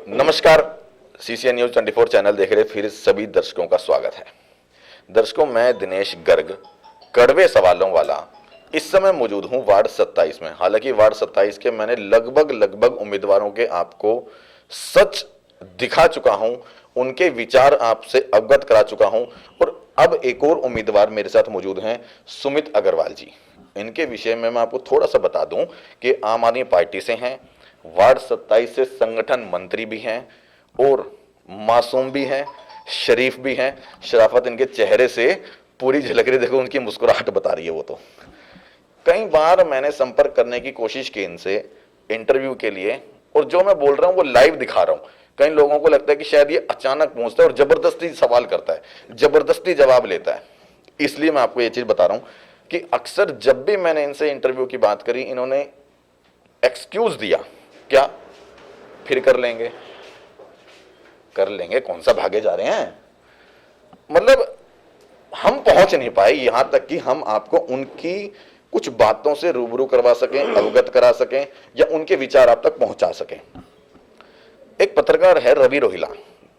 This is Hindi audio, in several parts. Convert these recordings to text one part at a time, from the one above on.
नमस्कार, सीसीएन न्यूज 24 चैनल देख रहे फिर सभी दर्शकों का स्वागत है। दर्शकों, मैं दिनेश गर्ग, कड़वे सवालों वाला, इस समय मौजूद हूं वार्ड 27 में। हालांकि वार्ड 27 के मैंने लगभग उम्मीदवारों के आपको सच दिखा चुका हूं, उनके विचार आपसे अवगत करा चुका हूं और अब एक और उम्मीदवार मेरे साथ मौजूद हैं, सुमित अग्रवाल जी। इनके विषय में मैं आपको थोड़ा सा बता दूं कि आम आदमी पार्टी से हैं, वार्ड 27 से संगठन मंत्री भी हैं और मासूम भी हैं, शरीफ भी हैं। शराफत इनके चेहरे से पूरी झलक रही, देखो उनकी मुस्कुराहट बता रही है। वो तो कई बार मैंने संपर्क करने की कोशिश की इनसे इंटरव्यू के लिए, और जो मैं बोल रहा हूं वो लाइव दिखा रहा हूं। कई लोगों को लगता है कि शायद ये अचानक पहुंचता है और जबरदस्ती सवाल करता है, जबरदस्ती जवाब लेता है। इसलिए मैं आपको ये चीज बता रहा हूं कि अक्सर जब भी मैंने इनसे इंटरव्यू की बात करी, इन्होंने एक्सक्यूज दिया, क्या फिर कर लेंगे, कौन सा भागे जा रहे हैं। मतलब हम पहुंच नहीं पाए यहां तक कि हम आपको उनकी कुछ बातों से रूबरू करवा सकें, अवगत करा सकें या उनके विचार आप तक पहुंचा सकें। एक पत्रकार है रवि रोहिला,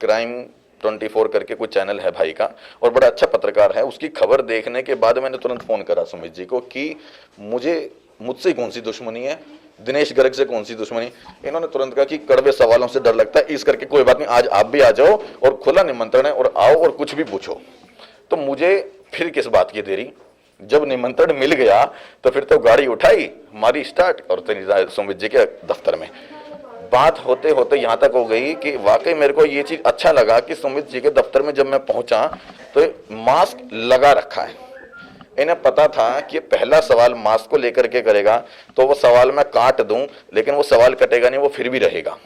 क्राइम 24 करके कुछ चैनल है भाई का, और बड़ा अच्छा पत्रकार है। उसकी खबर देखने के बाद मैंने तुरंत फोन करा सुमित जी को कि मुझसे कौन सी दुश्मनी है, दिनेश गर्ग से कौन सी दुश्मनी। इन्होंने तुरंत कहा कि कड़वे सवालों से डर लगता है, इस करके कोई बात नहीं, आज आप भी आ जाओ और खुला निमंत्रण है और आओ और कुछ भी पूछो। तो मुझे फिर किस बात की देरी, जब निमंत्रण मिल गया तो फिर तो गाड़ी उठाई, मारी स्टार्ट और सुमित जी के दफ्तर में। बात होते होते यहां तक हो गई कि वाकई मेरे को ये चीज अच्छा लगा कि सुमित जी के दफ्तर में जब मैं पहुंचा तो मास्क लगा रखा है। इन्हें पता था कि पहला सवाल मास्क को लेकर के करेगा तो वो सवाल मैं काट दूं, लेकिन वो सवाल कटेगा नहीं, वो फिर भी रहेगा।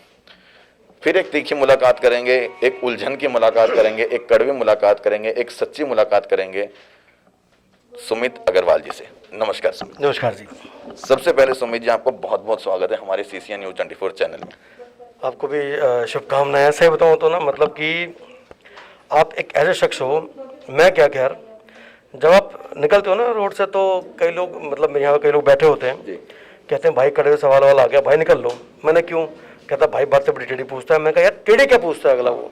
फिर एक तीखी मुलाकात करेंगे, एक उलझन की मुलाकात करेंगे, एक कड़वी मुलाकात करेंगे, एक सच्ची मुलाकात करेंगे सुमित अग्रवाल जी से। नमस्कार सुमित। नमस्कार जी। सबसे पहले सुमित जी, आपको बहुत बहुत स्वागत है हमारे सीसीएन न्यूज 24 चैनल में। आपको भी शुभकामनाएं। ऐसे बताऊं तो ना, मतलब कि आप एक ऐसे शख्स हो, मैं क्या खैर, जब आप निकलते हो ना रोड से तो कई लोग, मतलब यहाँ कई लोग बैठे होते हैं, कहते हैं भाई कड़वे सवाल वाला आ गया, भाई निकल लो। मैंने क्यों, कहता भाई बात से बड़ी टेढ़ी पूछता है। मैं कहा यार टेढ़ी क्या पूछता है अगला, वो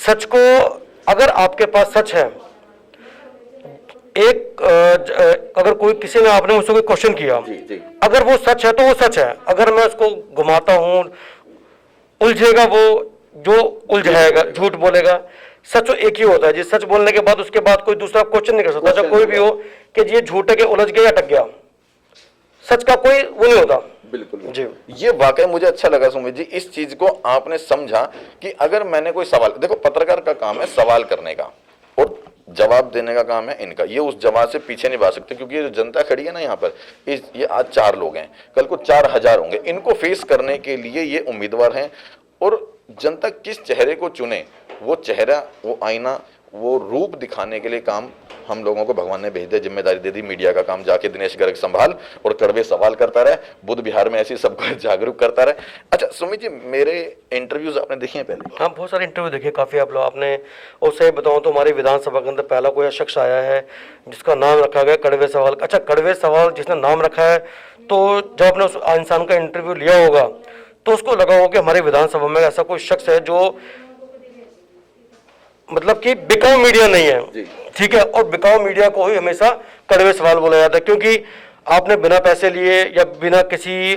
सच को, अगर आपके पास सच है, एक अगर कोई किसी ने आपने मुझसे कोई क्वेश्चन किया, अगर वो सच है तो वो सच है। अगर मैं उसको घुमाता हूँ, उलझेगा वो, जो उलझाएगा झूठ बोलेगा। सच तो एक ही होता है जी, सच बोलने के बाद उसके बाद कोई दूसरा क्वेश्चन नहीं कर सकता, चाहे कोई भी हो, कि ये झूठ है कि उलझ गया या अटक गया। सच का कोई वो नहीं होता। बिल्कुल जी। ये वाकई मुझे अच्छा लगा सुमित जी, इस चीज को आपने समझा कि अगर मैंने कोई सवाल, देखो पत्रकार का काम है सवाल करने का और जवाब देने का काम है इनका। ये उस जवाब से पीछे नहीं भाग सकते, क्योंकि ये जो जनता खड़ी है ना यहाँ पर, ये आज 4 लोग हैं, कल को 4000 होंगे। इनको फेस करने के लिए ये उम्मीदवार हैं और जनता किस चेहरे को चुने, वो चेहरा, वो आईना, वो रूप दिखाने के लिए काम हम लोगों को भगवान ने भेज दिया, जिम्मेदारी दे दी। मीडिया का काम जाके दिनेश गर्ग संभाल और कड़वे सवाल करता रहे, बुध बिहार में ऐसी सबको जागरूक करता रहे। अच्छा सुमित जी, मेरे इंटरव्यूज आपने देखे हैं पहले? हाँ, बहुत सारे इंटरव्यू देखे, काफ़ी आप लोग आपने। और सही बताऊँ तो हमारी विधानसभा के अंदर पहला कोई शख्स आया है जिसका नाम रखा गया कड़वे सवाल। अच्छा, कड़वे सवाल जिसने नाम रखा है, तो जब आपने उस इंसान का इंटरव्यू लिया होगा तो उसको लगा होगा कि हमारी विधानसभा में ऐसा कोई शख्स है जो, मतलब कि बिकाऊ मीडिया नहीं है, ठीक है। और बिकाऊ मीडिया को ही हमेशा कड़वे सवाल बोला जाता है, क्योंकि आपने बिना पैसे लिए या बिना किसी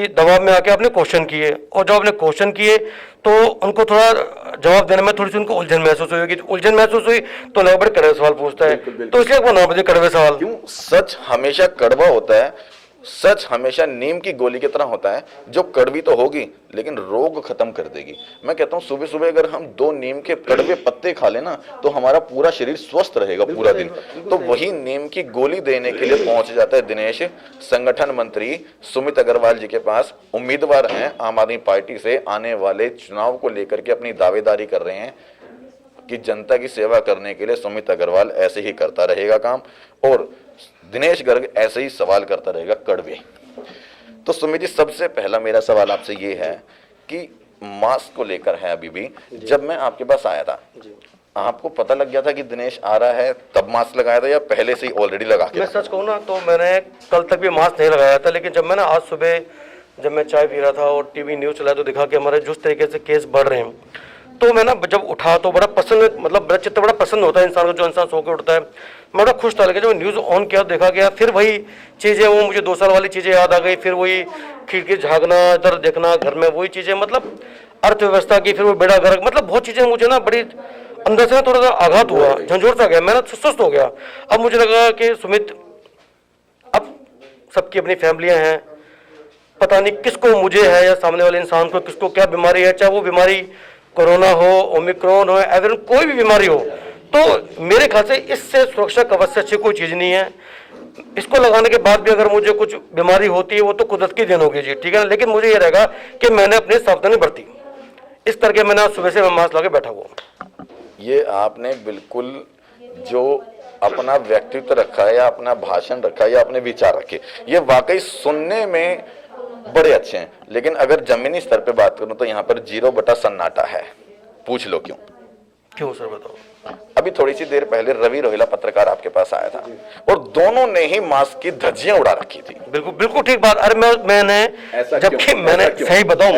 दबाव में आके आपने क्वेश्चन किए, और जब आपने क्वेश्चन किए तो उनको थोड़ा जवाब देने में थोड़ी सी उनको उलझन महसूस हुई, उलझन महसूस हुई तो लगा बड़े कड़वे सवाल पूछता है। तो इसलिए वो नाम है कड़वे सवाल। क्यों? सच हमेशा कड़वा होता है, सच हमेशा नीम की गोली की तरह होता है, जो कड़वी तो होगी लेकिन रोग खत्म कर देगी। मैं कहता हूँ सुबह सुबह अगर हम 2 नीम के कड़वे पत्ते खा लेना तो हमारा पूरा शरीर स्वस्थ रहेगा पूरा दिन। तो वही नीम की गोली देने के लिए पहुंच जाता है दिनेश, संगठन मंत्री सुमित अग्रवाल जी के पास। उम्मीदवार हैं आम आदमी पार्टी से, आने वाले चुनाव को लेकर के अपनी दावेदारी कर रहे हैं कि जनता की सेवा करने के लिए सुमित अग्रवाल ऐसे ही करता रहेगा काम और दिनेश गर्ग ऐसे ही सवाल करता रहेगा कड़वे। तो सुमित जी, सबसे पहला मेरा सवाल आपसे ये है कि मास्क को लेकर है। अभी भी जब मैं आपके पास आया था, आपको पता लग गया था कि दिनेश आ रहा है तब मास्क लगाया था या पहले से ही ऑलरेडी लगा के? मैं सच कहूँ ना तो मैंने कल तक भी मास्क नहीं लगाया था, लेकिन जब मैंने आज सुबह जब मैं चाय पी रहा था और टीवी न्यूज़ चलाया तो दिखा कि हमारे जिस तरीके से केस बढ़ रहे हैं, तो मैं ना जब उठा तो बड़ा पसंद, मतलब मेरा चित्त बड़ा पसंद होता है इंसान को, जो इंसान सो के उठता है। मैं बड़ा खुश था, लेकिन जब न्यूज़ ऑन किया देखा गया फिर वही चीज़ें, वो मुझे 2 साल वाली चीज़ें याद आ गई। फिर वही खिड़की झाँकना, इधर देखना, घर में वही चीज़ें, मतलब अर्थव्यवस्था की, फिर वो बेड़ा गर्क, मतलब बहुत चीज़ें मुझे ना बड़ी अंदर से ना थोड़ा सा आघात हुआ, झंझोर सा गया, मैं ना सुस्त हो गया। अब मुझे लगा कि सुमित, अब सबकी अपनी फैमिलियां हैं, पता नहीं किसको मुझे है या सामने वाले इंसान को किसको क्या बीमारी है, चाहे वो बीमारी कोरोना हो, ओमिक्रॉन हो, एवरन कोई भी बीमारी हो, तो मेरे ख्याल से इससे सुरक्षा कवच से अच्छी कोई चीज़ नहीं है। इसको लगाने के बाद भी अगर मुझे कुछ बीमारी होती है वो तो कुदरत की देन होगी जी, ठीक है ना, लेकिन मुझे ये रहेगा कि मैंने अपनी सावधानी बरती, इस करके मैंने आज सुबह से मैं मास्क लगा बैठा हुआ। ये आपने बिल्कुल जो अपना व्यक्तित्व रखा है या अपना भाषण रखा है या अपने विचार रखे, ये वाकई सुनने में बड़े अच्छे हैं, लेकिन अगर जमीनी स्तर पे बात करूं तो यहाँ पर 0 सन्नाटा है। पूछ लो क्यों? क्यों सर, बताओ। अभी थोड़ी सी देर पहले रवि रोहिला पत्रकार आपके पास आया था और दोनों ने ही मास्क की धज्जियां उड़ा रखी थी। बिल्कुल बिल्कुल ठीक बात। अरे मैंने जबकि मैंने सही बताऊं,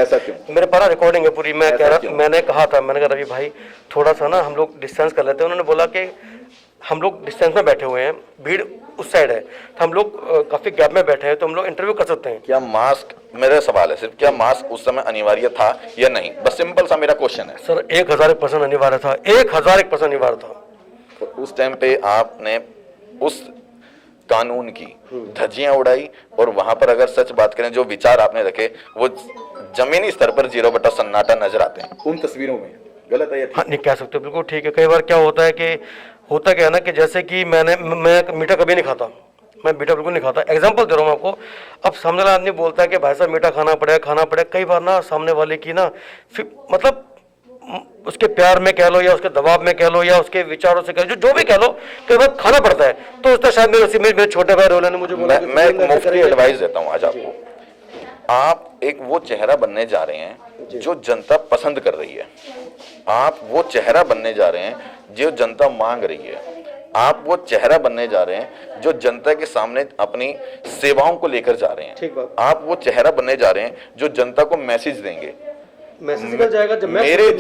मेरे पास रिकॉर्डिंग है पूरी, मैं कह रहा, मैंने कहा था, मैंने कहा रवि भाई थोड़ा सा ना हम लोग डिस्टेंस कर लेते हैं। उन्होंने बोला कि हम लोग डिस्टेंस में बैठे हुए हैं, भीड़ उस साइड है, तो हम लोग काफी गैप में बैठे हैं, तो हम लोग इंटरव्यू कर सकते हैं। क्या मास्क, मेरा सवाल है सिर्फ, क्या मास्क उस समय अनिवार्य था या नहीं? बस सिंपल सा मेरा क्वेश्चन है सर। 1001% अनिवार्य था, 1001% अनिवार्य था। तो उस टाइम पे आपने उस कानून की धज्जियां उड़ाई, और वहां पर अगर सच बात करें जो विचार आपने रखे वो जमीनी स्तर पर 0 सन्नाटा नजर आते हैं उन तस्वीरों में। गलत है? हाँ, नहीं कह सकते, बिल्कुल ठीक है। कई बार क्या होता है कि होता क्या है ना कि जैसे कि मैं मीठा कभी नहीं खाता, मैं मीठा बिल्कुल नहीं खाता। एग्जांपल दे रहा हूँ आपको। अब सामने वाला आदमी बोलता है कि भाई साहब मीठा खाना पड़ेगा। कई बार ना सामने वाले की ना मतलब उसके प्यार में कह लो या उसके दबाव में कह लो या उसके विचारों से कह लो, जो भी कह लो, कई बार खाना पड़ता है। तो उसका शायद मेरे छोटे भाई रोला ने मुझे बोला, मैं एक मुफ्ती एडवाइस देता हूँ आज आपको। आप एक वो चेहरा बनने जा रहे हैं जो जनता पसंद कर रही है, आप वो चेहरा बनने जा रहे हैं जो जनता मांग रही है, आप वो चेहरा बनने जा रहे हैं जो जनता के सामने अपनी सेवाओं को लेकर जा रहे हैं, आप वो चेहरा बनने जा रहे हैं जो जनता को मैसेज देंगे। मैसेज जाएगा जब मेरे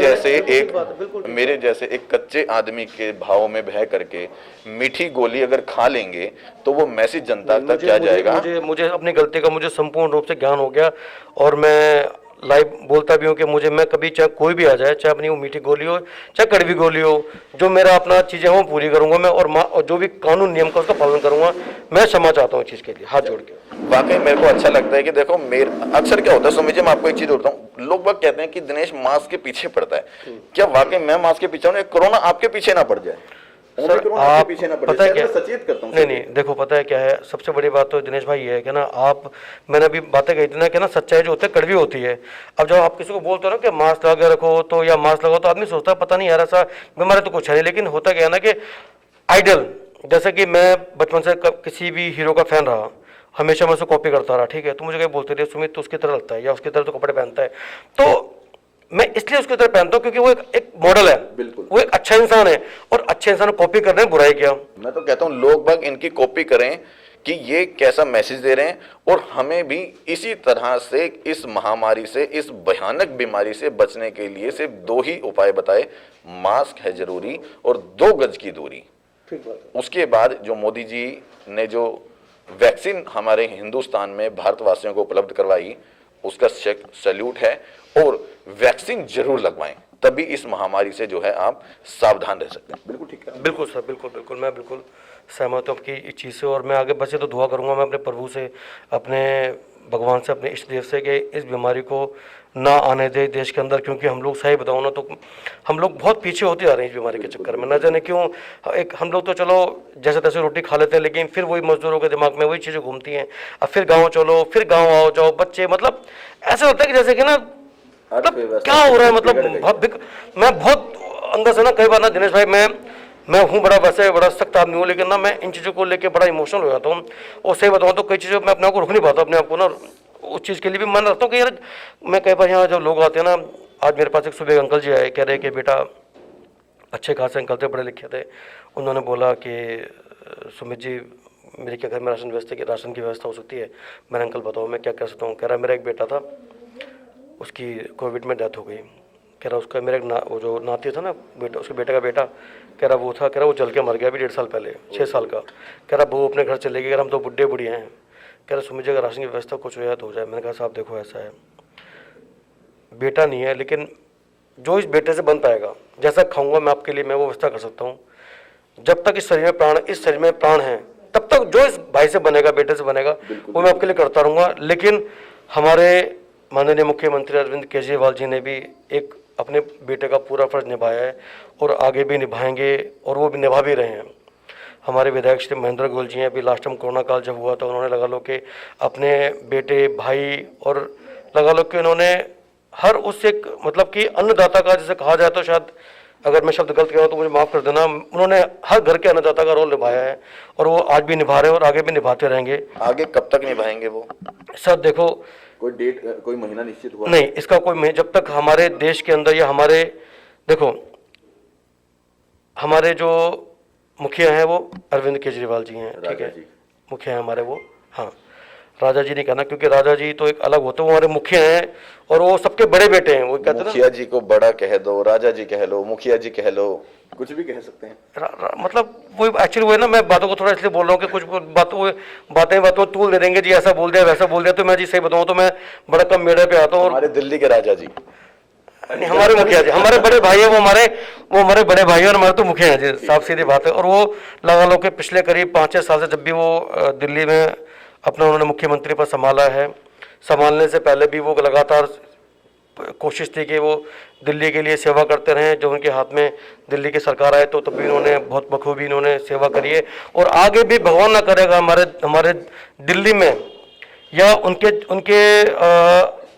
जैसे एक कच्चे आदमी के भाव में बह करके मीठी गोली अगर खा लेंगे तो वो मैसेज जनता तक क्या जाएगा? मुझे अपनी गलती का मुझे संपूर्ण रूप से ज्ञान हो गया, और मैं लाइव बोलता भी हूँ कि मैं कभी चाहे कोई भी आ जाए, चाहे अपनी वो मीठी गोली हो चाहे कड़वी गोली हो, जो मेरा अपना चीज़ें हो पूरी करूंगा मैं, और जो भी कानून नियम का उसका पालन करूंगा। मैं क्षमा चाहता हूँ इस चीज़ के लिए, हाथ जोड़ के। वाकई मेरे को अच्छा लगता है कि देखो, अक्सर क्या होता है सुमित जी, मैं आपको एक चीज बोलता हूँ, लोग बाग कहते हैं कि दिनेश मास्क के पीछे पड़ता है। क्या वाकई मैं मास्क के पीछे हूँ? कोरोना आपके पीछे ना पड़ जाए, सर आप पता है क्या, सचेत करता हूँ। नहीं देखो, पता है क्या है, सबसे बड़ी बात तो दिनेश भाई ये है कि ना मैंने अभी बातें कही थी ना कि ना सच्चाई जो होती है कड़वी होती है। अब जब आप किसी को बोलते हो ना कि मास्क लगा के रखो तो या मास्क लगाओ, तो आदमी सोचता है पता नहीं यार ऐसा बीमारी तो कुछ है नहीं, लेकिन होता क्या है ना कि आइडल, जैसे कि मैं बचपन से किसी भी हीरो का फैन रहा, हमेशा मैं उसको कॉपी करता रहा, ठीक है, तो मुझे कहीं बोलते थे सुमित तो उसकी तरह लगता है या उसकी तरह तो कपड़े पहनता है, तो मैं इसलिए उसकी तरह पहनता हूँ क्योंकि वो एक मॉडल है, बिल्कुल वो एक अच्छा इंसान है, और अच्छे इंसान को कॉपी करने बुराई किया। मैं तो कहता हूँ लोग बाग इनकी कॉपी करें कि ये कैसा मैसेज दे रहे हैं, और हमें भी इसी तरह से इस महामारी से, इस भयानक बीमारी से बचने के लिए सिर्फ 2 ही उपाय बताए, मास्क है जरूरी और 2 गज की दूरी। उसके बाद जो मोदी जी ने जो वैक्सीन हमारे हिंदुस्तान में भारतवासियों को उपलब्ध करवाई, उसका सैल्यूट है, और वैक्सीन जरूर लगवाएं, तभी इस महामारी से जो है आप सावधान रह सकते हैं। बिल्कुल ठीक है, बिल्कुल सर, बिल्कुल मैं बिल्कुल सहमत हूँ आपकी इस चीज़ से, और मैं आगे बचे तो दुआ करूँगा मैं अपने प्रभु से, अपने भगवान से, अपने इष्ट देव से कि इस बीमारी को ना आने दे देश के अंदर, क्योंकि हम लोग सही बताऊँ ना तो हम लोग बहुत पीछे होते जा रहे हैं इस बीमारी के चक्कर में, न जाने क्यों। एक हम लोग तो चलो जैसे तैसे रोटी खा लेते हैं, लेकिन फिर वही मजदूरों के दिमाग में वही चीज़ें घूमती हैं। अब फिर गाँव चलो, फिर गाँव आओ जाओ, बच्चे, मतलब ऐसा होता है कि जैसे कि ना मतलब क्या हो रहा है, मतलब मैं बहुत अंदर से ना कई बार ना दिनेश भाई, मैं हूँ बड़ा, वैसे बड़ा सख्त आदमी हूँ, लेकिन ना मैं इन चीज़ों को लेकर बड़ा इमोशनल हो जाता हूँ, और सही बताऊँ तो कई चीज़ों मैं अपने आप को रुक नहीं पाता, अपने आप को ना उस चीज़ के लिए भी मन रखता हूँ कि यार मैं कई बार यहाँ जब लोग आते हैं ना, आज मेरे पास एक सुबह अंकल जी आए, कह रहे कि बेटा अच्छे खासे अंकल थे, पढ़े लिखे थे, उन्होंने बोला कि सुमित जी मेरे क्या घर में राशन की व्यवस्था हो सकती है? मैंने अंकल बताओ मैं क्या कर सकता हूँ? कह रहा मेरा एक बेटा था, उसकी कोविड में डेथ हो गई। कह रहा उसका मेरा एक वो जो नाती था ना बेटा, उसके बेटे का बेटा, कह रहा वो था, कह रहा वो जल के मर गया अभी 1.5 साल पहले, 6 साल का। कह रहा वो अपने घर चले गए, कह रहा हम तो बुढ़े बुढ़िया हैं। कह रहा सुमित जी अगर राशन की व्यवस्था कुछ हो जाए तो हो जाए। मैंने कहा साहब देखो ऐसा है, बेटा नहीं है, लेकिन जो इस बेटे से बन पाएगा, जैसा खाऊंगा मैं आपके लिए, मैं वो व्यवस्था कर सकता हूँ। जब तक इस शरीर में प्राण है, तब तक जो इस भाई से बनेगा, बेटे से बनेगा, वो मैं आपके लिए करता रहूँगा। लेकिन हमारे माननीय मुख्यमंत्री अरविंद केजरीवाल जी ने भी एक अपने बेटे का पूरा फर्ज निभाया है और आगे भी निभाएंगे, और वो भी निभा भी रहे हैं। हमारे विधायक श्री महेंद्र गोयल जी हैं, अभी लास्ट टाइम कोरोना काल जब हुआ था, उन्होंने लगा लो कि अपने बेटे, भाई, और लगा लो कि उन्होंने हर उस एक मतलब कि अन्नदाता का, जैसे कहा जाए तो शायद अगर मैं शब्द गलत कह रहा हूं तो मुझे माफ़ कर देना, उन्होंने हर घर के अन्नदाता का रोल निभाया है और वो आज भी निभा रहे हैं और आगे भी निभाते रहेंगे। आगे कब तक निभाएंगे वो? सर देखो, कोई डेट, कोई महीना निश्चित हुआ नहीं, इसका कोई जब तक हमारे देश के अंदर या हमारे, देखो हमारे जो मुखिया हैं वो अरविंद केजरीवाल जी हैं, ठीक है, मुखिया हैं हमारे वो, हाँ राजा जी नहीं कहना, क्योंकि राजा जी तो एक अलग होते हैं, वो हमारे मुखिया हैं और वो सबके बड़े बेटे हैं। वो कहते हैं मुखिया जी को बड़ा कह दो, राजा जी कह लो, मुखिया जी कह लो, कुछ भी कह सकते हैं। मतलब वो एक्चुअली वो है ना, मैं बातों को थोड़ा इसलिए बोल रहा हूँ कि कुछ बातों तूल दे देंगे जी, ऐसा बोल दिया वैसा बोल दिया। तो मैं जी सही बताऊँ तो मैं बड़ा कम मीडिया पे आता हूँ। और हमारे दिल्ली के राजा जी, हमारे मुखिया जी, हमारे बड़े भाई है, वो हमारे बड़े भाई और हमारे तो मुखिया हैं जी, साफ सीधी बात है। और वो लगा लो कि पिछले करीब 5-6 साल से जब भी वो दिल्ली में अपना उन्होंने मुख्यमंत्री पर संभाला है, संभालने से पहले भी वो लगातार कोशिश थी कि वो दिल्ली के लिए सेवा करते रहें। जो उनके हाथ में दिल्ली की सरकार आए तो तब भी उन्होंने बहुत बखूबी इन्होंने सेवा करी है, और आगे भी भगवान ना करेगा हमारे दिल्ली में या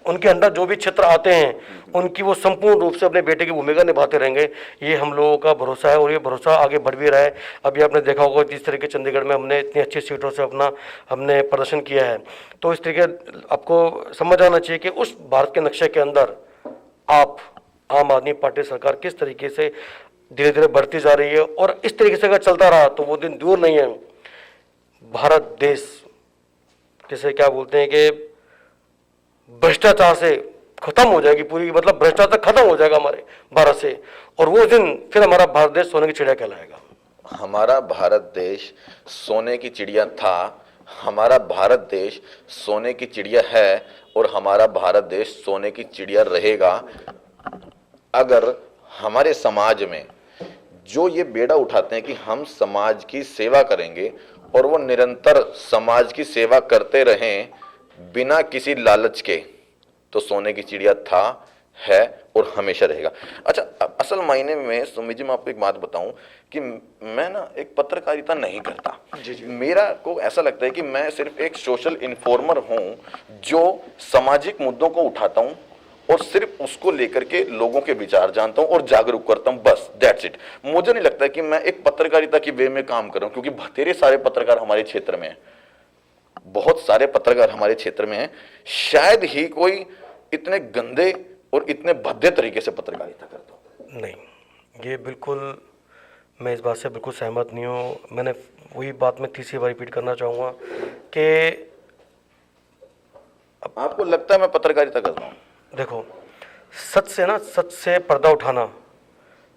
उनके अंदर जो भी क्षेत्र आते हैं, उनकी वो संपूर्ण रूप से अपने बेटे की भूमिका निभाते रहेंगे। ये हम लोगों का भरोसा है और ये भरोसा आगे बढ़ भी रहा है। अभी आपने देखा होगा जिस तरीके चंडीगढ़ में हमने इतनी अच्छी सीटों से हमने प्रदर्शन किया है, तो इस तरीके आपको समझ आना चाहिए कि उस भारत के नक्शे के अंदर आप आम आदमी पार्टी सरकार किस तरीके से धीरे धीरे बढ़ती जा रही है। और इस तरीके से अगर चलता रहा तो वो दिन दूर नहीं है, भारत देश जिसे क्या बोलते हैं कि भ्रष्टाचार से खत्म हो जाएगी पूरी, मतलब भ्रष्टाचार खत्म हो जाएगा हमारे भारत से, और वो दिन फिर हमारा भारत देश सोने की चिड़िया कहलाएगा। हमारा भारत देश सोने की चिड़िया था, हमारा भारत देश सोने की चिड़िया है, और हमारा भारत देश सोने की चिड़िया रहेगा अगर हमारे समाज में जो ये बेड़ा उठाते हैं कि हम समाज की सेवा करेंगे और वो निरंतर समाज की सेवा करते रहें बिना किसी लालच के, तो सोने की चिड़िया था, है और हमेशा रहेगा। अच्छा, असल मायने में सुमित जी मैं आपको एक बात बताऊं कि मैं ना एक पत्रकारिता नहीं करता। मेरा को ऐसा लगता है कि मैं सिर्फ एक सोशल इन्फॉर्मर हूं जो सामाजिक मुद्दों को उठाता हूं और सिर्फ उसको लेकर के लोगों के विचार जानता हूं और जागरूक करता हूं, बस दैट्स इट। मुझे नहीं लगता कि मैं एक पत्रकारिता की वे में काम कर रहा हूं, क्योंकि बतेरे सारे पत्रकार हमारे क्षेत्र में हैं, बहुत सारे पत्रकार हमारे क्षेत्र में हैं, शायद ही कोई इतने गंदे और इतने भद्दे तरीके से पत्रकारिता करता हो। नहीं, ये बिल्कुल मैं इस बात से बिल्कुल सहमत नहीं हूँ। मैंने वही बात मैं तीसरी बार रिपीट करना चाहूँगा कि आपको लगता है मैं पत्रकारिता करता हूँ? देखो, सच से पर्दा उठाना,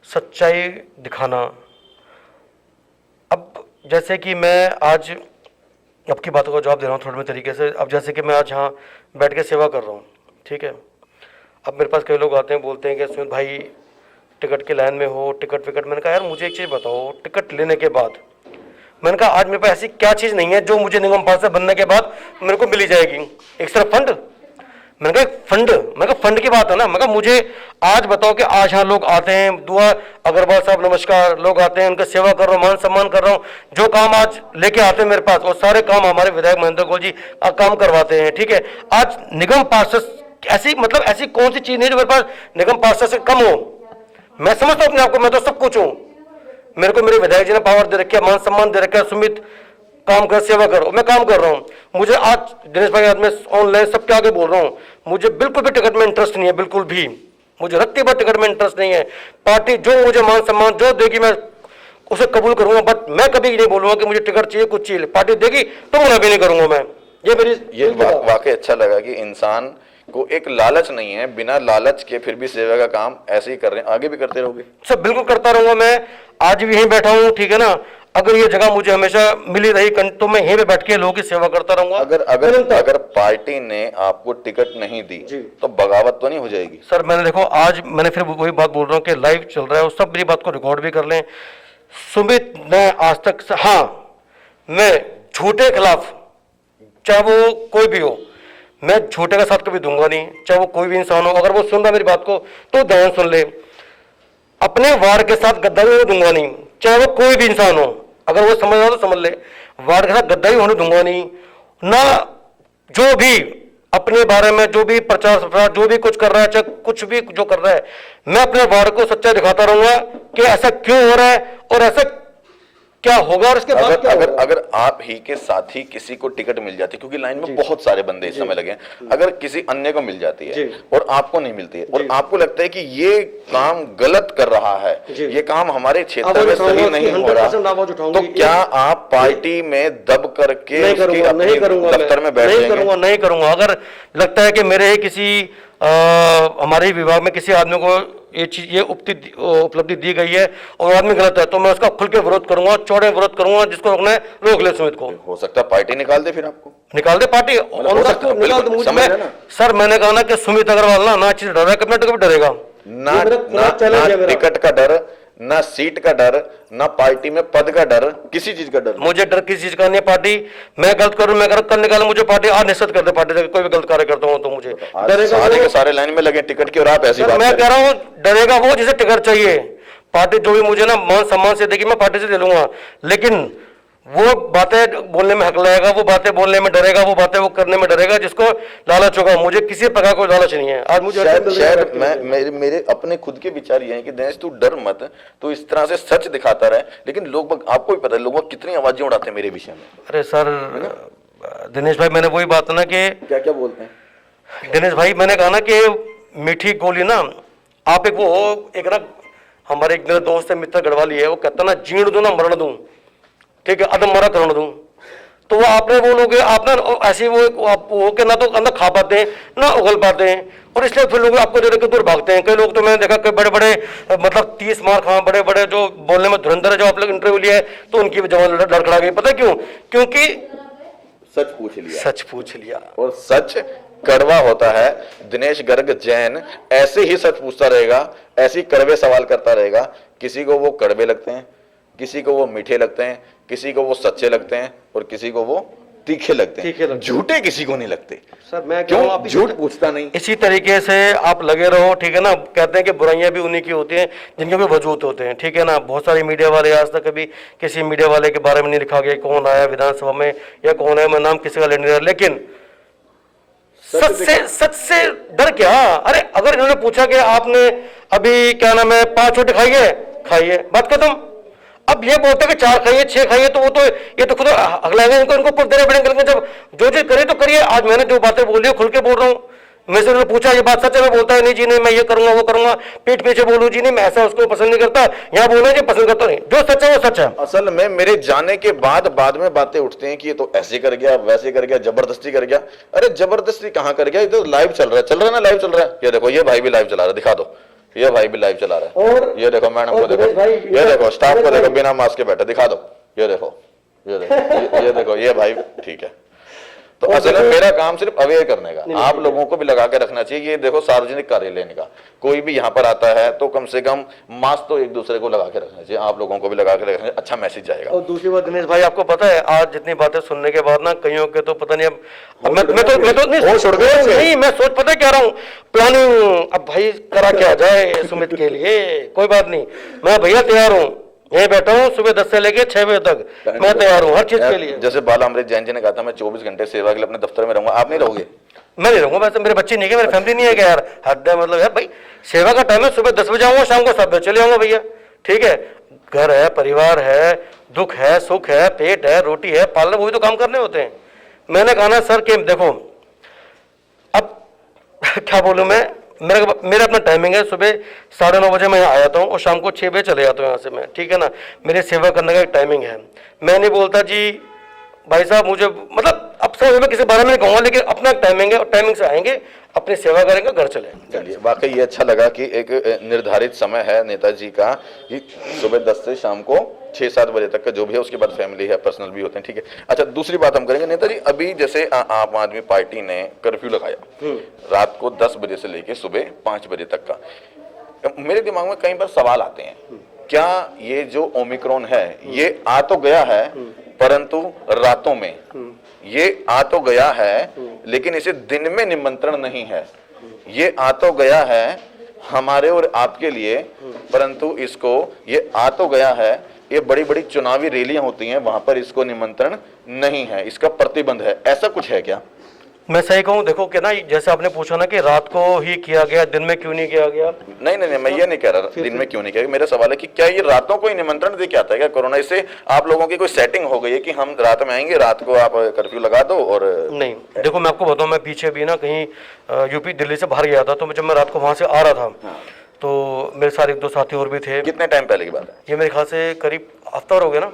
सच्चाई दिखाना। अब जैसे कि मैं आज आपकी बातों का जवाब दे रहा हूँ थोड़े तरीके से। अब जैसे कि मैं आज यहाँ बैठ के सेवा कर रहा हूँ, ठीक है। अब मेरे पास कई लोग आते हैं, बोलते हैं कि सुमित भाई टिकट की लाइन में हो, टिकट विकट। मैंने कहा यार मुझे एक चीज़ बताओ, टिकट लेने के बाद, मैंने कहा आज मेरे पास ऐसी क्या चीज़ नहीं है जो मुझे निगम पार्षद बनने के बाद मेरे को मिली जाएगी? एक सिर्फ फंड। मैंने कहा फंड की बात है ना। मैं कहा मुझे आज बताओ कि आज यहाँ लोग आते हैं, दुआ अग्रवाल साहब नमस्कार, लोग आते हैं, उनका सेवा कर रहा हूँ, मान सम्मान कर रहा हूँ, जो काम आज लेके आते हैं मेरे पास, और सारे काम हमारे विधायक महेंद्र गोयल जी काम करवाते हैं, ठीक है। आज निगम पार्षद ऐसी कौन सी चीज नहीं जो मेरे पास निगम पार्षद से कम हो? मैं समझता हूँ अपने आपको, मैं तो सब कुछ हूँ। मेरे को मेरे विधायक जी ने पावर दे रखा है, मान सम्मान दे रखा है, सुमित काम कर, सेवा करो, मैं काम कर रहा हूँ। मुझे आज दिनेश भाई आज मैं ऑनलाइन सबके आगे बोल रहा हूँ, मुझे बिल्कुल भी टिकट में इंटरेस्ट नहीं है, बिल्कुल भी मुझे रत्ती भर टिकट में इंटरेस्ट नहीं है। पार्टी जो मुझे मान सम्मान जो देगी मैं उसे कबूल करूंगा, बट मैं कभी नहीं बोलूंगा कि मुझे टिकट चाहिए, कुछ चाहिए, पार्टी देगी तो मना भी नहीं करूंगा मैं। ये मेरी ये वाकई अच्छा लगा कि इंसान को एक लालच नहीं है, बिना लालच के फिर भी सेवा का काम ऐसे ही कर रहे हैं, आगे भी करते रहोगे? सब बिल्कुल करता रहूंगा मैं, आज भी यहीं बैठा हूँ, ठीक है ना। अगर ये जगह मुझे हमेशा मिली रही तो मैं यहीं पे बैठ के लोगों की सेवा करता रहूंगा। अगर पार्टी ने आपको टिकट नहीं दी तो बगावत तो नहीं हो जाएगी? सर मैंने देखो, आज मैंने फिर वही बात बोल रहा हूँ कि लाइव चल रहा है, उस सब मेरी बात को रिकॉर्ड भी कर लें। सुमित ने आज तक हाँ, मैं झूठे खिलाफ, चाहे वो कोई भी हो, मैं झूठे का साथ कभी दूंगा नहीं, चाहे वो कोई भी इंसान हो। अगर वो सुन रहा मेरी बात को तो ध्यान सुन ले, अपने वार्ड के साथ गद्दारी होने दूंगा नहीं, चाहे वो कोई भी इंसान हो। अगर वो समझ रहा तो समझ ले, वार्ड के साथ गद्दारी होने दूंगा नहीं ना। जो भी अपने बारे में जो भी प्रचार जो भी कुछ कर रहा है, चाहे कुछ भी जो कर रहा है, मैं अपने वार्ड को सच्चाई दिखाता रहूंगा कि ऐसा क्यों हो रहा है और ऐसा क्या होगा और इसके बाद क्या अगर होगा। अगर आप ही के साथी किसी को टिकट मिल जाती है, क्योंकि लाइन में बहुत सारे बंदे इस समय लगे हैं, अगर किसी अन्य को मिल जाती है और आपको नहीं मिलती है और आपको लगता है कि ये काम गलत कर रहा है, ये काम हमारे क्षेत्र में सही नहीं हो रहा, तो क्या आप पार्टी में दब करके उसकी अपनी दफ्तर में बैठ जाएंगे? नहीं करूंगा। अगर लगता है कि मेरे ही किसी हमारे विभाग में किसी आदमी को ये उपलब्धि दी गई है और आदमी गलत है, तो मैं उसका खुल के विरोध करूंगा, चौड़े विरोध करूंगा, जिसको रोकना है रोक ले सुमित को। हो सकता है पार्टी निकाल दे, फिर आपको निकाल दे पार्टी, निकाल दे मुझे। सर मैंने कहा ना कि सुमित अग्रवाल ना चीज डर रहा है, कभी कभी डरेगा ना टिकट का डर, ना सीट का डर, ना पार्टी में पद का डर, किसी चीज का डर। मुझे डर किसी चीज का नहीं है। पार्टी मैं गलत करूं, मैं गलत कर निकालूं, मुझे पार्टी आज निश्चित कर दे, पार्टी से कोई भी गलत कार्य करता हूं तो मुझे डरेगा। सारे के सारे लाइन में लगे टिकट की और आप ऐसी बात मैं कह रहा हूं डरेगा वो जिसे टिकट चाहिए। पार्टी जो भी मुझे ना मान सम्मान से देगी, मैं पार्टी से ले लूंगा, लेकिन वो बातें बोलने में हक लगेगा, वो बातें बोलने में डरेगा, वो बातें वो करने में डरेगा जिसको लालच होगा। मुझे किसी प्रकार को लालच नहीं है। आज मुझे शायद मेरे अपने खुद के विचार ये हैं कि दिनेश तू डर मत, तू इस तरह से सच दिखाता रहे, लेकिन लोग, आपको भी पता है लोग कितनी आवाजें उड़ाते हैं मेरे विषय में। अरे सर दिनेश भाई, मैंने वही बात ना कि क्या क्या बोलते हैं दिनेश भाई, मैंने कहा ना कि मीठी गोली ना, आप एक ना हमारे एक मेरा दोस्त है मित्र गढ़वाली है, वो कहता ना जीण दूं ना मरण दूं, ठीक है, अदम मरा करण दूं। तो वो आपने वो लोग आप ना ऐसे वो के ना तो अंदर खा पाते हैं ना उगल पाते हैं, और इसलिए फिर लोग आपको देख के दूर भागते हैं। कई लोग तो मैंने देखा, कई बड़े बड़े मतलब 30 मार खा, बड़े बड़े जो बोलने में धुरंधर है, जो आप लोग इंटरव्यू लिया है तो उनकी जवान लड़खड़ा गई। पता क्यों? क्योंकि सच पूछ लिया और सच कड़वा होता है। दिनेश गर्ग जैन ऐसे ही सच पूछता रहेगा, ऐसे ही कड़वे सवाल करता रहेगा। किसी को वो कड़वे लगते हैं, किसी को वो मीठे लगते हैं, किसी को वो सच्चे लगते हैं और किसी को वो तीखे लगते हैं, झूठे किसी को नहीं लगते। सर मैं क्यों आप झूठ पूछता नहीं? इसी तरीके से आप लगे रहो, ठीक है ना। कहते हैं कि बुराइयां भी उन्हीं की होती हैं जिनके भी वजूद होते हैं, ठीक है ना। बहुत सारे मीडिया वाले, आज तक कभी किसी मीडिया वाले के बारे में नहीं लिखा गया कौन आया विधानसभा में या कौन है, मैं नाम किसी का लेने, लेकिन सच से डर क्या? अरे अगर इन्होंने पूछा कि आपने अभी क्या नाम है 5 रोटी खाइए, बात खत्म। अब ये बोलते कि 4 खाइए 6 खाइए, तो वो तो ये तो खुद अगलाएंगे, इनको देने पड़ेंगे। जब जो चीज करे तो करिए। आज मैंने जो बातें बोली खुल के बोल रहा हूँ। मैं से उन्होंने पूछा ये बात सच है, मैं बोलता है नहीं जी नहीं, मैं ये करूंगा वो करूंगा, पीठ पीछे बोलूं जी नहीं, मैं ऐसा उसको पसंद नहीं करता, यहाँ बोलना जी पसंद करता नहीं, जो सच है वो सच है। असल में मेरे जाने के बाद में बातें उठती हैं कि ये तो ऐसे कर गया, वैसे कर गया, जबरदस्ती कर गया। अरे जबरदस्ती कहाँ कर गया? ये तो लाइव चल रहा है ना, लाइव चल रहा है। ये देखो, ये भाई भी लाइव चला रहा है, दिखा दो, ये भाई भी लाइव चला रहा है। और ये देखो मैडम को देखो, ये देखो स्टाफ को देखो, बिना मास्क के बैठे, दिखा दो, ये देखो, ये देखो, ये भाई ठीक है। तो असल में मेरा काम सिर्फ अवेयर करने का, आप लोगों को भी लगा के रखना चाहिए। ये देखो सार्वजनिक कार्यालय का कोई भी यहाँ पर आता है तो कम से कम मास्क तो एक दूसरे को लगा के रखना चाहिए, आप लोगों को भी लगा के रखना चाहिए, अच्छा मैसेज जाएगा। और दूसरी बात दिनेश भाई, आपको पता है आज जितनी बातें सुनने के बाद ना कईयों के तो पता नहीं, अब मैं तो नहीं, मैं सोच पता क्या रहा हूँ, प्लानिंग अब भाई करा क्या जाए सुमित के लिए। कोई बात नहीं, मैं भैया तैयार हूँ, यहीं बैठा हूँ सुबह 10 से लेके 6 बजे तक, मैं तैयार हूँ हर चीज के लिए। जैसे बाला अमृत जैन जी ने कहा था मैं 24 घंटे सेवा के लिए अपने दफ्तर में रहूंगा, आप नहीं रहोगे? मैं नहीं रहूंगा, वैसे मेरे बच्चे नहीं है, मेरी फैमिली नहीं है क्या यार, हद है। मतलब यार भाई सेवा का टाइम है, सुबह 10 बजे आऊंगा, शाम को 7 बजे चले आऊंगा भैया, ठीक है। घर है, परिवार है, दुख है, सुख है, पेट है, रोटी है, पालना, वही तो काम करने होते हैं। मैंने कहा ना सर कि देखो अब क्या बोलूं मेरा अपना टाइमिंग है, सुबह 9:30 बजे मैं यहाँ आ जाता हूँ और शाम को 6 बजे चले जाता हूँ यहाँ से मैं, ठीक है ना। मेरे सेवा करने का एक टाइमिंग है। मैं नहीं बोलता जी भाई साहब मुझे, मतलब अब सब मैं किसी बारे में नहीं कहूँगा, लेकिन अपना एक टाइमिंग है और टाइमिंग से आएंगे, अपनी सेवा करेंगे, घर चले। चलिए, वाकई ये अच्छा लगा कि एक निर्धारित समय है नेताजी का कि सुबह 10 से शाम को 6-7 बजे तक का जो भी है, उसके बाद फैमिली है, पर्सनल भी होते हैं, ठीक है। अच्छा, दूसरी बात हम करेंगे नेताजी, अभी जैसे आम आदमी पार्टी ने कर्फ्यू लगाया रात को 10 बजे से लेके सुबह 5 बजे तक का, मेरे दिमाग में कई बार सवाल आते हैं, क्या ये जो ओमिक्रॉन है ये आ तो गया है परंतु रातों में, ये आ तो गया है लेकिन इसे दिन में निमंत्रण नहीं है, ये आ तो गया है हमारे और आपके लिए, परंतु इसको, ये आ तो गया है, ये बड़ी बड़ी चुनावी रैलियां होती हैं वहां पर इसको निमंत्रण नहीं है, इसका प्रतिबंध है, ऐसा कुछ है क्या? मैं सही कहूँ, देखो क्या ना, जैसे आपने पूछा ना कि रात को ही किया गया, दिन में क्यों नहीं किया गया? नहीं नहीं नहीं, मैं ये नहीं कह रहा दिन में क्यों नहीं किया गया, मेरा सवाल है कि क्या ये रातों को ही निमंत्रण दे के आता है क्या कोरोना? इससे आप लोगों की कोई सेटिंग हो गई है कि हम रात में आएंगे, रात को आप कर्फ्यू लगा दो? और नहीं, देखो मैं आपको बताऊँ, मैं पीछे भी ना कहीं यूपी दिल्ली से बाहर गया था, तो जब मैं रात को वहाँ से आ रहा था तो मेरे साथ 1-2 साथी और भी थे। कितने टाइम पहले की बात है ये? मेरे ख्याल से करीब हफ्ता हो गया ना।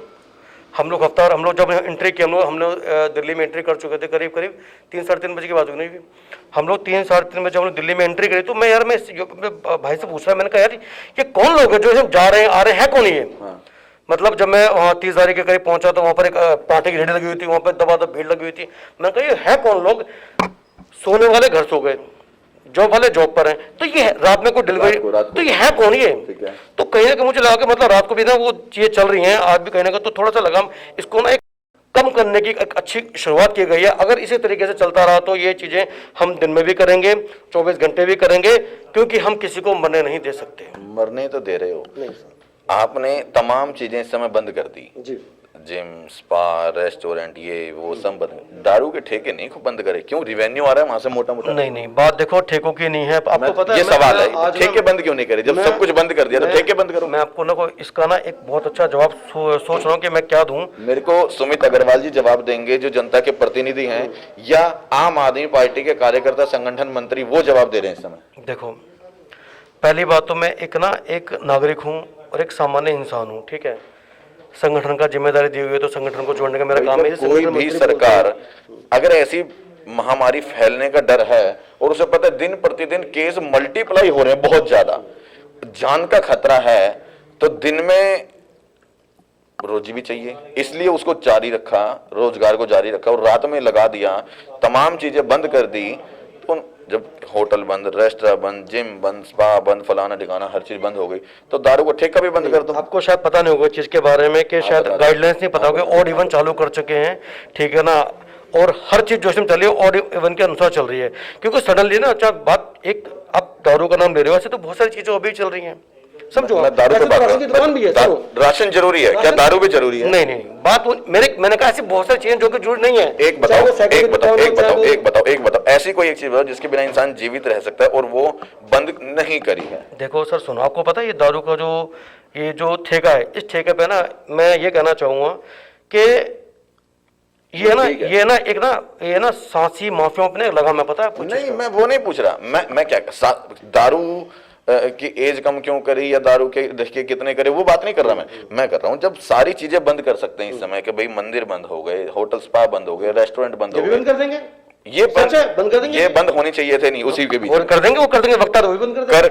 हम लोग जब एंट्री किया, हम लोग दिल्ली में एंट्री कर चुके थे, करीब 3-3:30 बजे की बात हो गई। हम लोग 3-3:30 बजे हम लोग दिल्ली में एंट्री करी, तो मैं भाई से पूछ रहा, मैंने कहा यार ये कौन लोग हैं जो जा रहे हैं आ रहे हैं, कौन ये? मतलब जब मैं वहाँ 30 तारीख के करीब पहुंचा तो वहाँ पर एक पार्टी की रेडी लगी हुई थी, वहाँ पर दबादब भीड़ लगी हुई थी। मैंने कहा ये है कौन लोग? सोने वाले घर सो गए, जॉब वाले जॉब पर हैं, तो ये रात में कोई डिलीवरी, तो ये है कौन ये? तो कहीं ना कहीं मुझे लगा कि मतलब रात को भी ना वो चीजें चल रही हैं, आज भी कहीं ना कहीं, तो थोड़ा सा लगा इसको ना एक कम करने की एक अच्छी शुरुआत की गई है। अगर इसी तरीके से चलता रहा तो ये चीजें हम दिन में भी करेंगे, 24 घंटे भी करेंगे, क्योंकि हम किसी को मरने नहीं दे सकते। मरने तो दे रहे हो आपने, तमाम चीजें इस समय बंद कर दी जी, जिम, स्पा, रेस्टोरेंट, ये वो सब बंद। दारू के ठेके नहीं खूब बंद करे, क्यों? रिवेन्यू आ रहा है वहां से मोटा मोटा। नहीं नहीं, बात देखो ठेकों की नहीं है, आपको पता है ये सवाल है, ठेके बंद क्यों नहीं करे? जब सब कुछ बंद कर दिया तो ठेके बंद करो। मैं आपको ना इसका ना एक बहुत अच्छा जवाब सोच रहा हूँ कि मैं क्या दूं। मेरे को सुमित अग्रवाल जी जवाब देंगे, जो जनता के प्रतिनिधि हैं, या आम आदमी पार्टी के कार्यकर्ता, संगठन मंत्री, वो जवाब दे रहे हैं इस समय? देखो, पहली बात तो मैं एक नागरिक हूँ और एक सामान्य इंसान हूँ, ठीक है। संगठन का जिम्मेदारी दी हुई है तो संगठन को जोड़ने का मेरा काम है। कोई भी सरकार अगर ऐसी महामारी फैलने का डर है और उसे पता है दिन प्रतिदिन केस मल्टीप्लाई हो रहे हैं, बहुत ज्यादा जान का खतरा है, तो दिन में रोजी भी चाहिए, इसलिए उसको जारी रखा, रोजगार को जारी रखा, और रात में लगा दिया, तमाम चीजें बंद कर दी। तो जब होटल बंद, रेस्टोरेंट बंद, जिम बंद, स्पा बंद, फलाना ठिकाना हर चीज बंद हो गई, तो दारू को ठेका भी बंद कर दो। आपको शायद पता नहीं होगा चीज के बारे में कि शायद गाइडलाइंस नहीं पता होगा, ऑड इवन चालू कर चुके हैं, ठीक है ना, और हर चीज जो इसमें चल रही है ऑड इवन के अनुसार चल रही है। क्योंकि सडनली ना, अच्छा बात, एक आप दारू का नाम ले रहे हो, ऐसे तो बहुत सारी चीजें अभी चल रही हैं, समझो। दारू पे बात करो, राशन जरूरी है क्या? दारू भी जरूरी है? नहीं नहीं, बात मैंने कहा ऐसी बहुत सारी चीजें जो कि जरूरी नहीं है। एक बताओ, ऐसी कोई एक चीज बताओ जिसके बिना इंसान जीवित रह सकता है और वो बंद नहीं करी है। देखो सर, सुनो, आपको पता है ये दारू का ये जो ठेका है, इस ठेके पे ना मैं ये कहना चाहूंगा कि ये ना सांसी माफियाओं पे लगा, मैं पता है नहीं, मैं वो नहीं पूछ रहा, मैं क्या दारू की एज कम क्यों करी या दारू के देखिए कितने करे, वो बात नहीं कर रहा मैं कर रहा हूँ जब सारी चीजें बंद कर सकते हैं इस समय के, भाई मंदिर बंद हो गए, होटल स्पा बंद हो गए, रेस्टोरेंट बंद हो गए, कर देंगे, ये बंद कर देंगे, ये बंद होनी चाहिए थे नहीं, उसी के बीच कर देंगे, वो कर देंगे, वक्त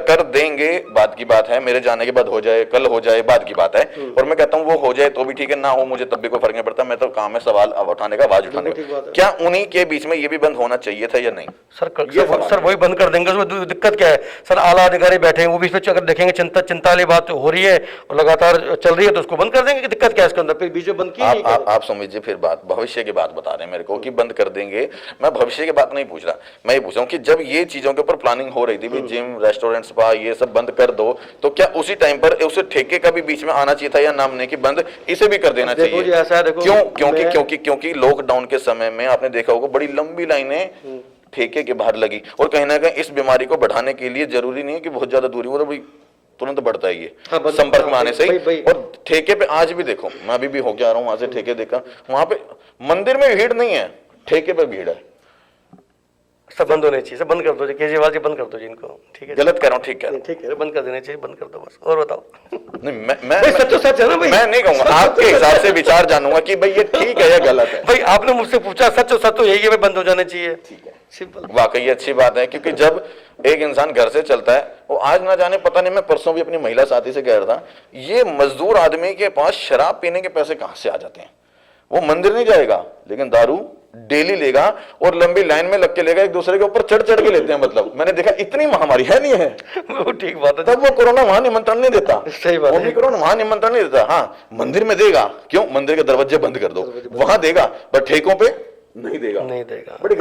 कर देंगे, बात की बात है, मेरे जाने के बाद हो जाए, कल हो जाए, बात की बात है। और मैं कहता हूँ वो हो जाए तो भी ठीक है, ना हो मुझे तब भी कोई फर्क नहीं पड़ता, मैं तो काम है सवाल उठाने का, आवाज उठाने का। क्या उन्हीं के बीच में ये भी बंद होना चाहिए था या नहीं? सर वही बंद कर देंगे, उसमें दिक्कत क्या है सर? आला अधिकारी बैठे हैं, वो भी इस पर अगर देखेंगे चिंता वाली बात हो रही है और लगातार चल रही है तो उसको बंद कर देंगे, दिक्कत क्या है इसके अंदर? फिर बीच में बंद किया आप समझिए, फिर बात भविष्य की बात बता रहे हैं मेरे को कि बंद कर देंगे, मैं भविष्य की बात नहीं पूछ रहा, मैं ये पूछ रहा हूँ कि जब ये चीजों के ऊपर प्लानिंग हो रही थी, जिम, रेस्टोरेंट, स्पा, ये सब बंद कर दो, तो क्या उसी टाइम पर उसे ठेके का भी बीच में आना चाहिए था या नाम नहीं कि बंद, इसे भी कर देना चाहिए? क्यों? क्योंकि लॉकडाउन के समय में आपने देखा होगा बड़ी लंबी लाइनें ठेके के बाहर लगी, और कहीं ना कहीं इस बीमारी को बढ़ाने के लिए जरूरी नहीं है कि बहुत ज्यादा दूरी, वो तो भाई तुरंत बढ़ता ही है संपर्क में आने से ही। और ठेके पे आज भी देखो, मैं अभी भी होके आ रहा हूँ वहां से, ठेके देखा, वहां पे मंदिर में भीड़ नहीं है, ठेके पे भीड़ है। सब बंद होने चाहिए, सब बंद कर दो, केजरीवाल जी बंद कर दो जी इनको, ठीक है। गलत कह रहा हूँ, ठीक कह रहा हूँ? ठीक है, बंद कर देने चाहिए, बंद कर दो बस। और बताओ। नहीं, भाई सच तो सच है ना भाई। मैं नहीं कहूंगा, आपके हिसाब से विचार जानूंगा कि भाई ये ठीक है या गलत है। भाई आपने मुझसे पूछा, सच तो यही है भाई, बंद हो जाने चाहिए। ठीक है, सिंपल। वाकई अच्छी बात है, क्योंकि जब एक इंसान घर से चलता है, वो आज ना जाने, पता नहीं, मैं परसों भी अपनी महिला साथी से कह रहा था, ये मजदूर आदमी के पास शराब पीने के पैसे कहां से आ जाते हैं? वो मंदिर नहीं जाएगा लेकिन दारू डेली लेगा और लंबी लाइन में लग के लेगा, एक दूसरे के ऊपर चढ़ चढ़ के लेते हैं। मतलब मैंने देखा, इतनी महामारी है नहीं है, वो ठीक बात है। तब वो कोरोना वहां निमंत्रण नहीं देता, सही बात है। ओमिक्रॉन वहां निमंत्रण नहीं देता। हाँ, मंदिर में देगा, क्यों? मंदिर के दरवाजे बंद कर दो, वहां देगा, पर ठेकों पे नहीं देगा, नहीं देगा। बड़ी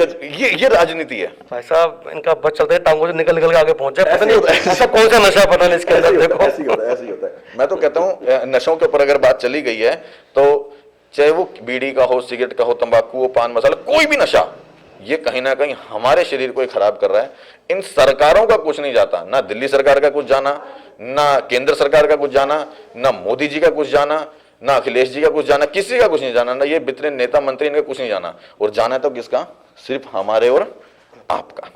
ये राजनीति है भाई साहब, इनका बस चलते हैं, टांगों से निकल निकल के आगे पहुंच जाए, पता ऐसे नहीं होता है। ऐसा कौन सा नशा, पता नहीं इसके अंदर। देखो ऐसे ही होता है, ऐसे ही होता है। मैं तो कहता हूँ, नशों के ऊपर अगर बात चली गई है, तो चाहे वो बीड़ी का हो, सिगरेट का हो, तंबाकू हो, पान मसाला, कोई भी नशा, ये कहीं ना कहीं हमारे शरीर को ही खराब कर रहा है। इन सरकारों का कुछ नहीं जाता, ना दिल्ली सरकार का कुछ जाना, ना केंद्र सरकार का कुछ जाना, ना मोदी जी का कुछ जाना, ना अखिलेश जी का कुछ जाना, किसी का कुछ नहीं जाना, ना ये बितरे नेता मंत्री, इनका कुछ नहीं जाना। और जाना तो किसका? सिर्फ हमारे और आपका।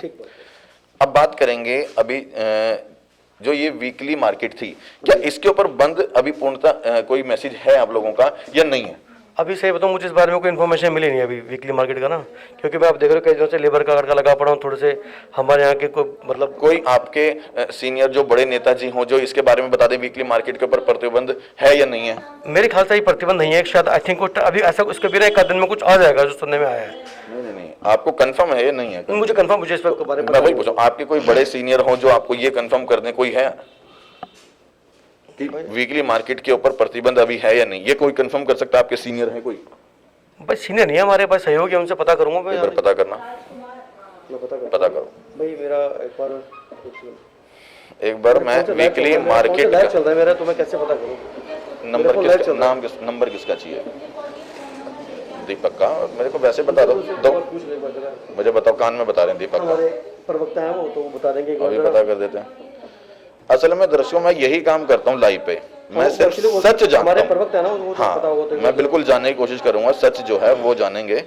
अब बात करेंगे अभी जो ये वीकली मार्केट थी, क्या इसके ऊपर बंद अभी पूर्णतः कोई मैसेज है आप लोगों का या नहीं है? अभी सही बताऊं, मुझे इस बारे में कोई इन्फॉर्मेशन मिली नहीं अभी वीकली मार्केट का ना, क्योंकि मैं आप देख रहे हो कई दिनों से लेबर का का लगा पड़ा हूँ। थोड़े से हमारे यहाँ के कोई मतलब कोई आपके सीनियर जो बड़े नेताजी हो जो इसके बारे में बता दें, वीकली मार्केट के ऊपर प्रतिबंध है या नहीं है? मेरे ख्याल से ये प्रतिबंध नहीं है, शायद आई थिंक अभी ऐसा उसके बिना एक दिन में कुछ आ जाएगा, जो सुनने में आया है। नहीं, आपको कंफर्म है या नहीं है? मुझे कंफर्म, मुझे इस पर बारे में मैं वही पूछूं, आपके कोई बड़े सीनियर हो जो आपको ये कंफर्म कर दें, कोई है कि वीकली मार्केट के ऊपर प्रतिबंध अभी है या नहीं? ये कोई कंफर्म कर सकता है? आपके सीनियर है कोई? भाई सीनियर नहीं है हमारे पास, सहयोगी है, उनसे पता करूंगा मैं। एक बार पता करना, पता करो भाई मेरा एक बार। मैं वीकली मार्केट लाइव चल रहा है मेरा, तो मैं कैसे पता करूं? नंबर किसका चाहिए? दीपक का? मेरे को वैसे बता दो, मुझे बताओ, कान में बता रहे हैं दीपक का, प्रवक्ता है वो, तो बता देंगे, अभी पता कर देते हैं। असल में दर्शकों, मैं यही काम करता हूँ लाइव पे, मैं सिर्फ सच जानता हूँ। प्रवक्ता है ना वो, हाँ, पता होगा तो मैं बिल्कुल जानने की कोशिश करूंगा, सच जो है वो जानेंगे,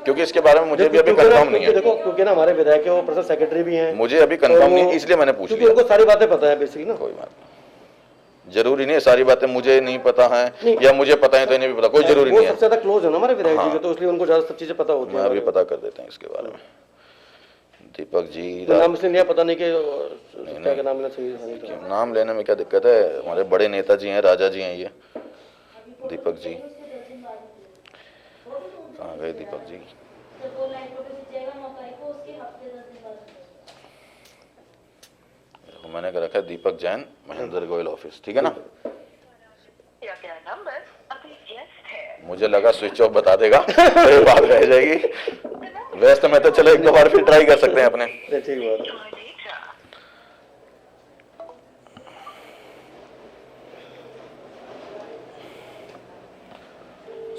क्योंकि इसके बारे में मुझे भी अभी कंफर्म नहीं है। देखो, क्योंकि ना हमारे विधायक वो प्रेस सेक्रेटरी भी हैं, मुझे अभी कंफर्म नहीं, इसलिए मैंने पूछ लिया। उनको सारी बातें पता है बेसिकली ना। कोई बात नहीं, जरूरी नहीं है सारी बातें मुझे नहीं पता है या मुझे पता है तो इन्हें भी पता, कोई जरूरी नहीं है। सबसे ज्यादा क्लोज है ना हमारे विधायक जी के, तो इसलिए उनको ज्यादा सब चीजें पता होती है। मैं अभी पता कर देते हैं इसके बारे में। दीपक जी नाम इसलिए नहीं पता नहीं कि क्या नाम लेना चाहिए, नाम लेने में क्या दिक्कत है? हमारे बड़े नेताजी हैं, राजा जी हैं ये। दीपक जी कहाँ गए? दीपक जी मैंने कर रखा है दीपक जैन, महेंद्र गोयल ऑफिस, ठीक है ना? मुझे लगा स्विच ऑफ बता देगा तो ये बात रह जाएगी। वैसे मैं तो चलो एक दो बार फिर ट्राई कर सकते हैं अपने। ठीक बात है।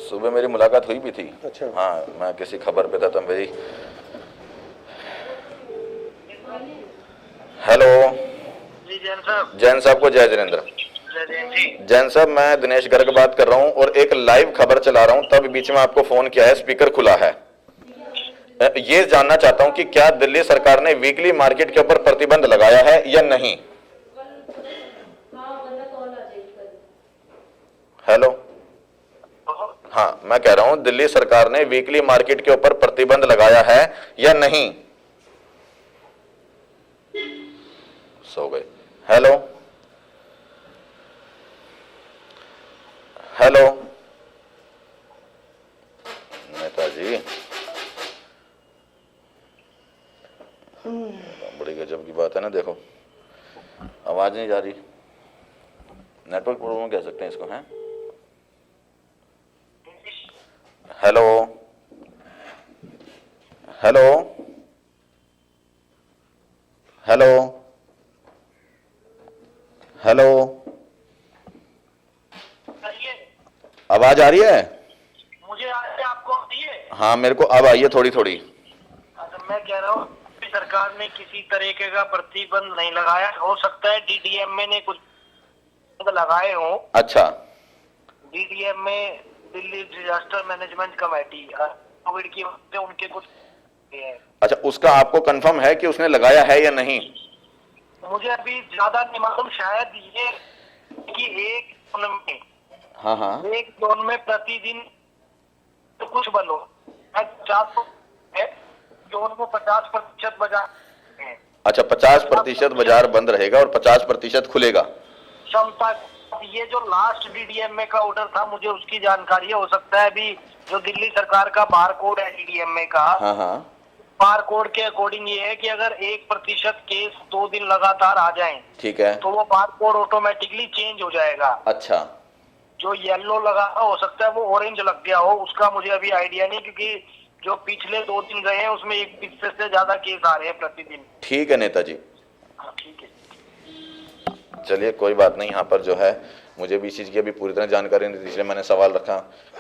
सुबह मेरी मुलाकात हुई भी थी। अच्छा। हाँ, मैं किसी खबर पे था तो मेरी। हेलो जी जैन साहब। जैन साहब को जय जिनेंद्र। जैन साहब, मैं दिनेश गर्ग बात कर रहा हूँ और एक लाइव खबर चला रहा हूँ, तब बीच में आपको फोन किया है, स्पीकर खुला है। ये जानना चाहता हूँ कि क्या दिल्ली सरकार ने वीकली मार्केट के ऊपर प्रतिबंध लगाया है या नहीं? हेलो, हाँ, मैं कह रहा हूँ दिल्ली सरकार ने वीकली मार्केट के ऊपर प्रतिबंध लगाया है या नहीं? सो गए। हेलो हेलो नेताजी, बड़ी गजब की बात है ना। देखो, आवाज नहीं जा रही, नेटवर्क प्रॉब्लम कह सकते हैं इसको, हैं? हेलो हेलो हेलो हेलो, आवाज आ रही है? मुझे आज आपको आती है? हाँ, मेरे को अब आई है थोड़ी थोड़ी। अच्छा, मैं कह रहा हूँ सरकार ने किसी तरीके का प्रतिबंध नहीं लगाया, हो सकता है डीडीएमए ने कुछ लगाए हो। अच्छा, DDMA Delhi disaster management committee, Covid की वजह से उनके कुछ है। अच्छा, उसका आपको कंफर्म है कि उसने लगाया है या नहीं? मुझे अभी ज्यादा नहीं मालूम, शायद ये कि एक जोन में, हाँ हाँ, एक जोन में प्रतिदिन तो कुछ बनो 50 है, जोन में 50% बाजार है। अच्छा 50% बाजार बंद रहेगा और 50% खुलेगा। क्षमता। ये जो लास्ट डीडीएमए का ऑर्डर था, मुझे उसकी जानकारी है। हो सकता है अभी जो दिल्ली सरकार का बार कोड है डीडीएमए का, हाँ हाँ, बार कोड के अकॉर्डिंग ये है कि अगर 1% केस 2 दिन लगातार आ जाएं, ठीक है। तो वो बार कोड ऑटोमेटिकली चेंज हो जाएगा। अच्छा, जो येलो लगा हो सकता है वो ऑरेंज लग गया हो, उसका मुझे अभी आइडिया नहीं, क्योंकि जो पिछले 2 दिन गए हैं उसमें 1 से ज्यादा केस आ रहे हैं प्रतिदिन। ठीक है नेताजी, हाँ ठीक है। चलिए कोई बात नहीं। यहाँ पर जो है मुझे भी इस चीज़ की अभी पूरी तरह जानकारी नहीं थी, इसलिए मैंने सवाल रखा।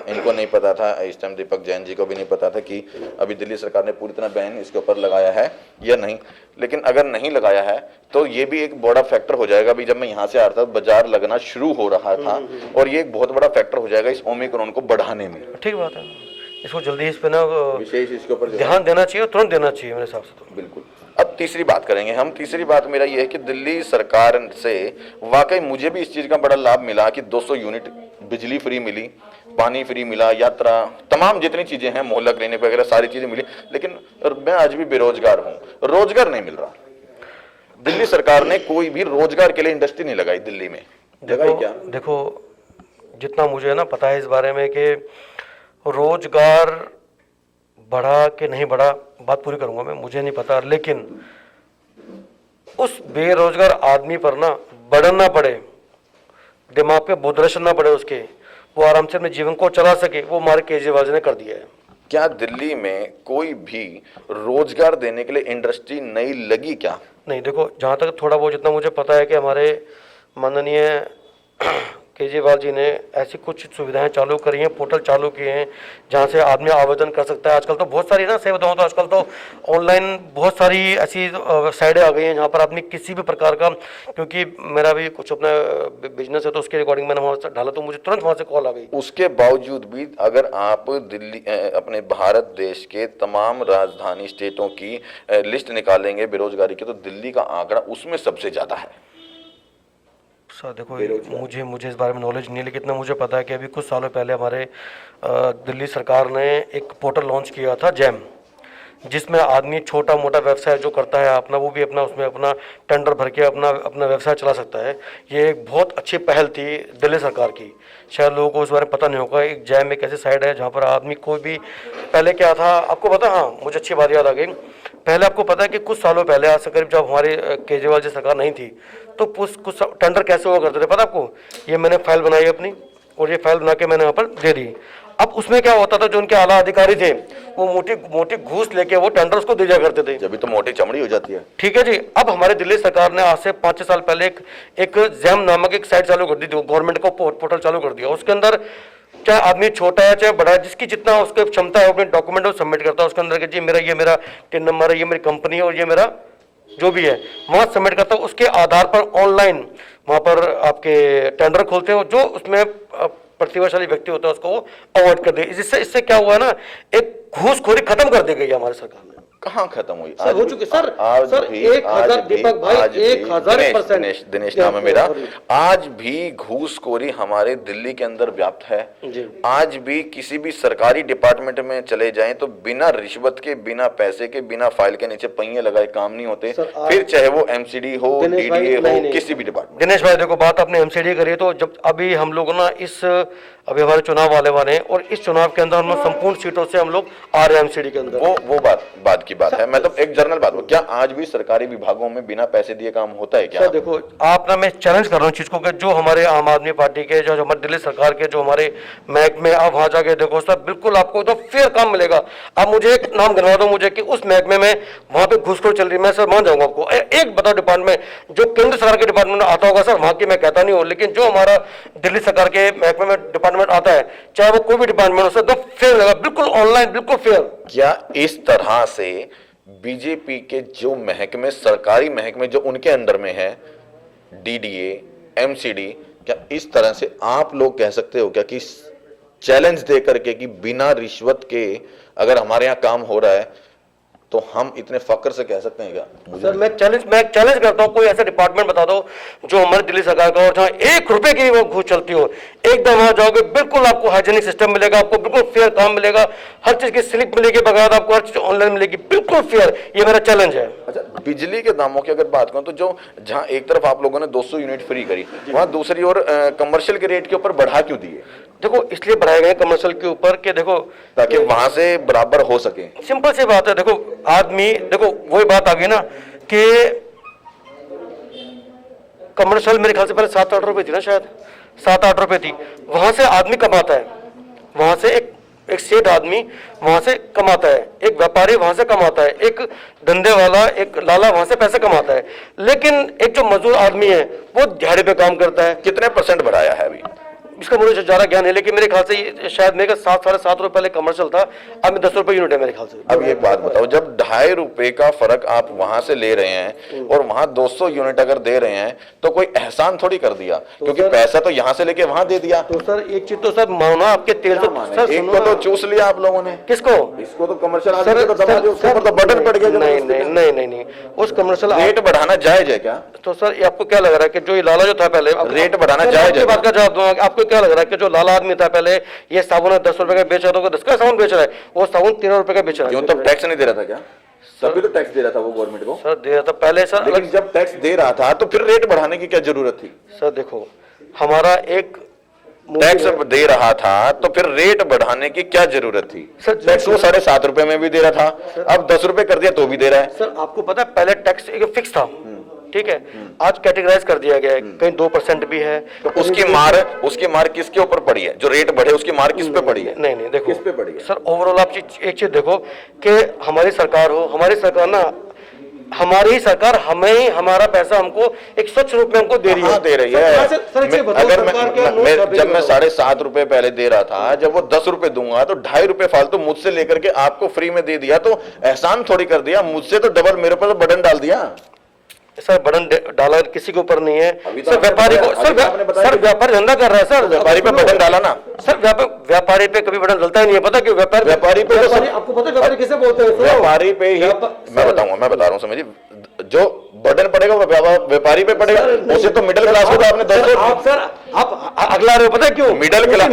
इनको नहीं पता था, इस टाइम दीपक जैन जी को भी नहीं पता था कि अभी दिल्ली सरकार ने पूरी तरह बैन इसके ऊपर लगाया है या नहीं। लेकिन अगर नहीं लगाया है तो ये भी एक बड़ा फैक्टर हो जाएगा। अभी जब मैं यहाँ से आ रहा था बाजार लगना शुरू हो रहा था, और ये एक बहुत बड़ा फैक्टर हो जाएगा इस ओमिक्रॉन को बढ़ाने में। ठीक बात है, इसको जल्दी इस पे ना विशेष इसके ऊपर ध्यान देना चाहिए, तुरंत देना चाहिए मेरे हिसाब से तो। बिल्कुल। अब तीसरी बात करेंगे हम। तीसरी बात मेरा ये है कि दिल्ली सरकार से वाकई मुझे भी इस चीज़ का बड़ा लाभ मिला कि 200 यूनिट बिजली फ्री मिली, पानी फ्री मिला, यात्रा, तमाम जितनी चीज़ें हैं, मोहल्ला क्लिनिक वगैरह सारी चीज़ें मिली। लेकिन मैं आज भी बेरोजगार हूँ, रोजगार नहीं मिल रहा। दिल्ली सरकार ने कोई भी रोजगार के लिए इंडस्ट्री नहीं लगाई दिल्ली में। लगाई क्या? देखो जितना मुझे है ना पता है इस बारे में कि रोजगार बढ़ा कि नहीं बढ़ा, बात पूरी करूंगा मैं, मुझे नहीं पता। लेकिन उस बेरोजगार आदमी पर ना बर्डन ना पड़े, दिमाग पे बोझ ना पड़े उसके, वो आराम से अपने जीवन को चला सके, वो हमारे केजरीवाल जी ने कर दिया है। क्या दिल्ली में कोई भी रोजगार देने के लिए इंडस्ट्री नहीं लगी क्या? नहीं, देखो जहाँ तक थोड़ा बहुत जितना मुझे पता है कि हमारे माननीय केजरीवाल जी ने ऐसी कुछ सुविधाएं चालू करी हैं, पोर्टल चालू किए हैं जहाँ से आदमी आवेदन कर सकता है। आजकल तो बहुत सारी ना, सही बताऊँ तो आजकल तो ऑनलाइन बहुत सारी ऐसी साइटें आ गई हैं जहाँ पर आदमी किसी भी प्रकार का, क्योंकि मेरा भी कुछ अपना बिजनेस है तो उसके रिकॉर्डिंग मैंने वहाँ से डाला तो मुझे तुरंत वहाँ से कॉल आ गई। उसके बावजूद भी अगर आप दिल्ली अपने भारत देश के तमाम राजधानी स्टेटों की लिस्ट निकालेंगे बेरोजगारी की, तो दिल्ली का आंकड़ा उसमें सबसे ज्यादा है। सर देखो मुझे इस बारे में नॉलेज नहीं है, लेकिन इतना मुझे पता है कि अभी कुछ सालों पहले हमारे दिल्ली सरकार ने एक पोर्टल लॉन्च किया था जैम, जिसमें आदमी छोटा मोटा व्यवसाय जो करता है अपना, वो भी अपना उसमें अपना टेंडर भर के अपना व्यवसाय चला सकता है। ये एक बहुत अच्छी पहल थी दिल्ली सरकार की, शायद लोगों को इस बारे में पता नहीं होगा। एक जैम एक ऐसी साइट है जहाँ पर आदमी कोई भी, पहले क्या था आपको पता, हाँ मुझे अच्छी बात याद आ गई। पहले आपको पता है कि कुछ सालों पहले, आज से करीब जब हमारी केजरीवाल जी सरकार नहीं थी, तो कुछ टेंडर कैसे हुआ करते थे पता आपको? ये मैंने फाइल बनाई अपनी और ये फाइल बना के मैंने यहाँ पर दे दी। अब उसमें क्या होता था, जो उनके आला अधिकारी थे वो मोटी घूस लेके वो टेंडर्स को दे दिया करते थे। जब भी तो मोटी चमड़ी हो जाती है। ठीक है जी। अब हमारे दिल्ली सरकार ने आज से 5-6 साल पहले एक जैम नामक एक साइट चालू कर दी थी, गवर्नमेंट को पोर्टल चालू कर दिया। उसके अंदर चाहे आदमी छोटा है चाहे बड़ा है, जिसकी जितना उसके क्षमता है अपने डॉक्यूमेंट सबमिट करता है उसके अंदर कि जी ये मेरा टिन नंबर है, ये मेरी कंपनी है और ये मेरा जो भी है वहाँ सबमिट करता है। उसके आधार पर ऑनलाइन वहाँ पर आपके टेंडर खोलते हैं, जो उसमें प्रतिभाशाली व्यक्ति होता है उसको वो अवॉइड कर दे। इससे क्या हुआ है ना, एक घूसखोरी खत्म कर दी गई है हमारे सरकार ने। कहाँ खत्म हुई? सर हो चुके सर 1000 दीपक भाई 1000%। दिनेश नाम है मेरा। आज भी घूसखोरी हमारे दिल्ली के अंदर व्याप्त है। आज भी किसी भी सरकारी डिपार्टमेंट में चले जाएं तो बिना रिश्वत के, बिना पैसे के, बिना फाइल के नीचे पहिए लगाए काम नहीं होते, फिर चाहे वो एमसीडी हो, डीडीए हो, किसी भी डिपार्टमेंट। दिनेश भाई देखो, बात आपने एमसीडी करी है, तो जब अभी हम लोग ना अभी हमारे चुनाव वाले हैं और इस चुनाव के अंदर हम लोग संपूर्ण सीटों से हम लोग आ रहे हैं एमसीडी के अंदर। वो बात की बात है। मैं तो एक जनरल बात, क्या आज भी सरकारी विभागों में बिना पैसे दिए काम होता है क्या? सर देखो, आप ना, मैं चैलेंज कर रहा हूँ चीज को कि जो हमारे आम आदमी पार्टी के, जो हमारे दिल्ली सरकार के जो हमारे महकमे, आप वहां जाके देखो सर, बिल्कुल आपको तो फेयर काम मिलेगा। आप मुझे एक नाम गिनवा दो मुझे कि उस महकमे में वहां पे घूसखोरी चल रही है, मैं सर मान जाऊंगा आपको। एक बताओ डिपार्टमेंट जो केंद्र सरकार के डिपार्टमेंट में आता होगा सर, वहां की मैं कहता नहीं हूँ, लेकिन जो हमारा दिल्ली सरकार के महकमे में डिपार्टमेंट आता है, चाहे वो कोई भी डिपार्टमेंट हो सर, तो फेयर लगा, बिल्कुल ऑनलाइन, बिल्कुल फेयर। क्या इस तरह से बीजेपी के जो महकमे, सरकारी महकमे जो उनके अंडर में है, डीडीए, एमसीडी, क्या इस तरह से आप लोग कह सकते हो क्या कि चैलेंज दे करके कि बिना रिश्वत के अगर हमारे यहाँ काम हो रहा है तो हम इतने फक्र से कह सकते हैं क्या? मुझे सर मैं चैलेंज करता हूँ, कोई ऐसा डिपार्टमेंट बता दो जो हमारी दिल्ली सरकार का और जहाँ 1 रुपए की वो घूस चलती हो, एकदम वहां जाओगे बिल्कुल आपको हाइजेनिक सिस्टम मिलेगा, आपको बिल्कुल फेयर काम मिलेगा, हर चीज की स्लिप मिलेगी, बगैर आपको हर चीज ऑनलाइन मिलेगी, बिल्कुल फेयर। ये मेरा चैलेंज है। अच्छा, बिजली के दामों की अगर बात करूं तो जो जहां एक तरफ आप लोगों ने 200 यूनिट फ्री करी, वहां दूसरी ओर कमर्शियल के रेट के ऊपर बढ़ा क्यों दिए? देखो इसलिए बढ़ाए गए कमर्शियल के ऊपर कि देखो ताकि वहां से बराबर हो सके। सिंपल सी बात है, देखो आदमी, देखो वही बात आ गई ना कि कमर्शियल मेरे ख्याल से पहले 7-8 रुपए थी ना, शायद 7-8 रुपए थी, वहां से आदमी कमाता है, वहां से एक सेठ आदमी वहां से कमाता है, एक व्यापारी वहां से कमाता है, एक धंधे वाला, एक लाला वहां से पैसे कमाता है, लेकिन एक जो मजदूर आदमी है वो दिहाड़ी पे काम करता है। कितने % बढ़ाया है अभी? इसका मुझे ज्यादा ज्ञान है, लेकिन मेरे ख्याल से ये शायद मेरे 7-7.5 रुपए पहले कमर्शियल था, अब में 10 रुपए यूनिट है मेरे ख्याल से। अब एक बात बताओ, जब 2.5 रुपए का फर्क आप वहां से ले रहे हैं और वहां 200 यूनिट अगर दे रहे हैं तो कोई एहसान थोड़ी कर दिया, क्योंकि पैसा तो यहां से लेके वहां दे दिया। तो सर एक चीज तो सर मानो आपके तेल से सर एक को तो चूस लिया आप लोगों ने, किसको? इसको तो कमर्शियल सर तो दबा दिया, उसके ऊपर तो बटन पड़ गया। नहीं उस कमर्शियल रेट बढ़ाना जायज है क्या? तो सर ये आपको क्या लग रहा है कि जो ये लाला जो था पहले, रेट बढ़ाना जायज है? बात का जवाब दूंगा, आपको क्या लग रहा है कि जो लाला आदमी था पहले, ये साबुन 10 रुपए का बेच रहा था, 10 का साबुन बेच रहा है, वो साबुन 13 रुपए का बेच रहा है। क्यों? तब टैक्स नहीं दे रहा था क्या? तभी तो टैक्स दे रहा था वो गवर्नमेंट को। सर दे रहा था पहले सर, लेकिन जब टैक्स दे रहा था तो फिर रेट बढ़ाने की क्या जरूरत थी? सर देखो हमारा एक टैक्स दे रहा था तो फिर रेट बढ़ाने की क्या जरूरत थी? सर, टैक्स वो 7.5 रुपए में भी दे रहा था, अब 10 रुपए कर दिया तो भी दे रहा है। सर आपको पता है पहले टैक्स एक फिक्स था, ठीक है, आज कैटेगराइज कर दिया गया है, कहीं 2% भी है। तो उसकी मार किसके ऊपर पड़ी है? जो रेट बढ़े उसकी मार किस पे पड़ी है? नहीं देखो किस पे पड़ी है? सर ओवरऑल आप एक चीज देखो कि हमारी सरकार हो, हमारी सरकार ना, हमारी ही सरकार हमें हमारा पैसा हमको एक स्वच्छ रूप में हमको दे रही है। हाँ, दे रही है। अगर जब मैं 7.5 रुपए पहले दे रहा था, जब वो 10 रुपए दूंगा तो 2.5 रुपए फालतू मुझसे लेकर के आपको फ्री में दे दिया, तो एहसान थोड़ी कर दिया, मुझसे तो डबल मेरे ऊपर बटन डाल दिया। सर बटन डाला किसी के ऊपर नहीं है तो सर, व्यापारी को सर व्यापारी धंधा कर रहा है सर, व्यापारी पे बटन डाला ना सर, व्यापारी पे कभी बटन डलता ही नहीं है, पता क्यों? व्यापारी पे तो आपको पता है व्यापारी किसे बोलते हैं? व्यापारी पे ही मैं बता रहा हूँ, समझिए, जो बटन पड़ेगा वो व्यापारी पे पड़ेगा, उसे तो मिडिल क्लास को आपने 200। आप सर आप अगला रहे हो, पता है क्यों? मिडिल क्लास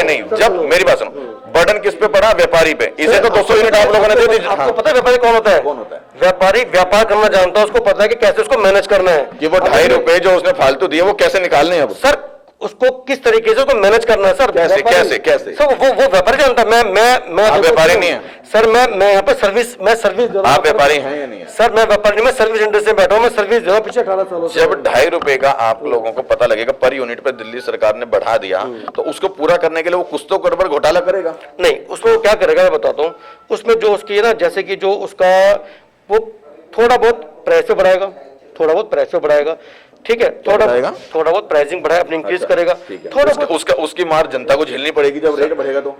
नहीं, जब मेरी बात सुनो, बटन किस पे पड़ा? व्यापारी पे। इसे तो 200 यूनिट आप लोगों ने दे दी। आपको पता है व्यापारी कौन होता है? कौन होता है? व्यापारी व्यापार करना जानता है, उसको पता है कि कैसे उसको मैनेज करना है, कि वो 2.5 रुपए जो उसने फालतू दिए वो कैसे निकालने हैं अब। सर उसको किस तरीके से उसको मैनेज करना है सर। कैसे सर वो व्यापारी जानता है। मैं आप व्यापारी नहीं है सर, मैं यहाँ पे सर्विस दे रहा हूँ। आप व्यापारी हैं या नहीं है? सर मैं व्यापारी नहीं, मैं सर्विस इंडस्ट्री में बैठा हूँ, मैं सर्विस दे रहा हूँ पिछले 18 सालों से। जब 2.5 रुपए का आप लोगों को पता लगेगा पर यूनिट पे दिल्ली सरकार ने बढ़ा दिया, तो उसको पूरा करने के लिए वो कुछ तो गड़बड़ घोटाला करेगा। नहीं, उसमें वो क्या करेगा मैं बताता हूँ। उसमें जो उसकी ना, जैसे कि जो उसका वो थोड़ा बहुत प्राइस पे बढ़ाएगा, ठीक है, थोड़ा बहुत प्राइसिंग बढ़ाए, अपनी इंक्रीज करेगा, थोड़ा उसकी मार जनता को झेलनी पड़ेगी जब रेट बढ़ेगा तो।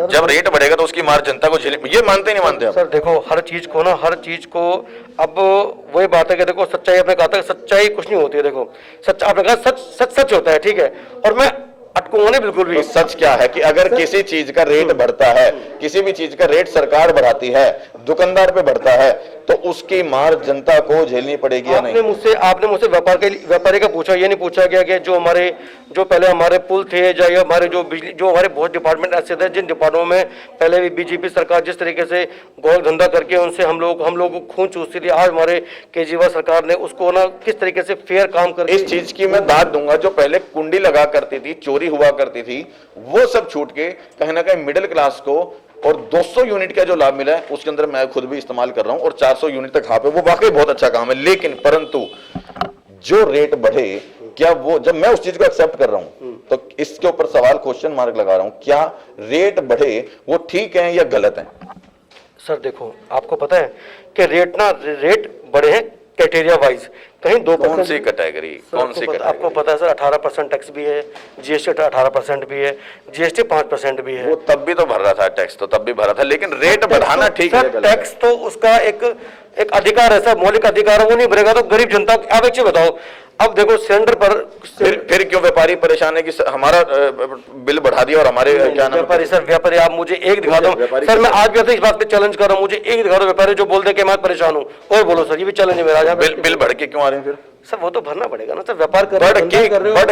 जब रेट बढ़ेगा तो उसकी मार जनता को झेलनी, ये मानते नहीं मानते आप? सर देखो हर चीज को अब वही बात है कि देखो सच्चाई, आपने कहा था कि सच्चाई कुछ नहीं होती है, देखो सच आपने कहा सच होता है, ठीक है, और मैं अटकूंगा नहीं बिल्कुल भी। तो सच क्या है कि अगर किसी चीज का रेट बढ़ता है, किसी भी चीज का रेट सरकार बढ़ाती है, दुकानदार पे बढ़ता है, तो उसकी मार जनता को झेलनी पड़ेगी या नहीं? आपने मुझसे व्यापारी का पूछा, ये नहीं पूछा गया कि जो पहले हमारे पुल थे, या हमारे जो बिजली, जो हमारे बहुत डिपार्टमेंट ऐसे थे जिन डिपार्टमेंटों में पहले भी बीजेपी सरकार जिस तरीके से गोल धंधा करके उनसे हम लोग खून चूसती थी, आज हमारे केजरीवाल सरकार ने उसको ना किस तरीके से फेयर काम करके, इस चीज की मैं दाद दूंगा, जो पहले कुंडी लगा करती थी, चोरी हुआ करती थी, वो सब छूट के कहीं ना कहीं मिडिल क्लास को और 200 यूनिट का जो लाभ मिला है उसके अंदर मैं खुद भी इस्तेमाल कर रहा हूं, और 400 यूनिट तक हाँ पे, वो वाकई बहुत अच्छा काम है। लेकिन परंतु जो रेट बढ़े, क्या वो, जब मैं उस चीज को एक्सेप्ट कर रहा हूं तो इसके ऊपर सवाल, क्वेश्चन मार्क लगा रहा हूं, क्या रेट बढ़े वो ठीक है या गलत है? सर देखो आपको पता है कि रेट बढ़े हैं कैटेरिया वाइज, कहीं 2%। कौन सी कैटेगरी? आपको पता है सर 18% टैक्स भी है, जीएसटी 18% भी है, जीएसटी 5% भी है। वो तब भी तो भर रहा था टैक्स, तो तब भी भरा था, लेकिन रेट बढ़ाना ठीक है? टैक्स तो उसका एक एक अधिकार है सर, मौलिक अधिकार है, वो नहीं भरेगा तो गरीब जनता को। आप एक चीज बताओ, अब देखो सिलेंडर पर फिर क्यों व्यापारी परेशान है कि हमारा बिल बढ़ा दिया और हमारे क्या नाम व्यापारी सर, व्यापारी आप मुझे एक दिखा दो व्यापारी सर, मैं आज भी आपसे इस बात पे चैलेंज कर रहा हूँ, मुझे एक दिखा दो व्यापारी जो बोल दे कि मैं परेशान हूँ, और बोलो सर, ये भी चैलेंज है मेरा। आज बिल बढ़ के क्यों आ रहे हैं फिर? सर वो तो भरना पड़ेगा ना सर, व्यापार कर बढ़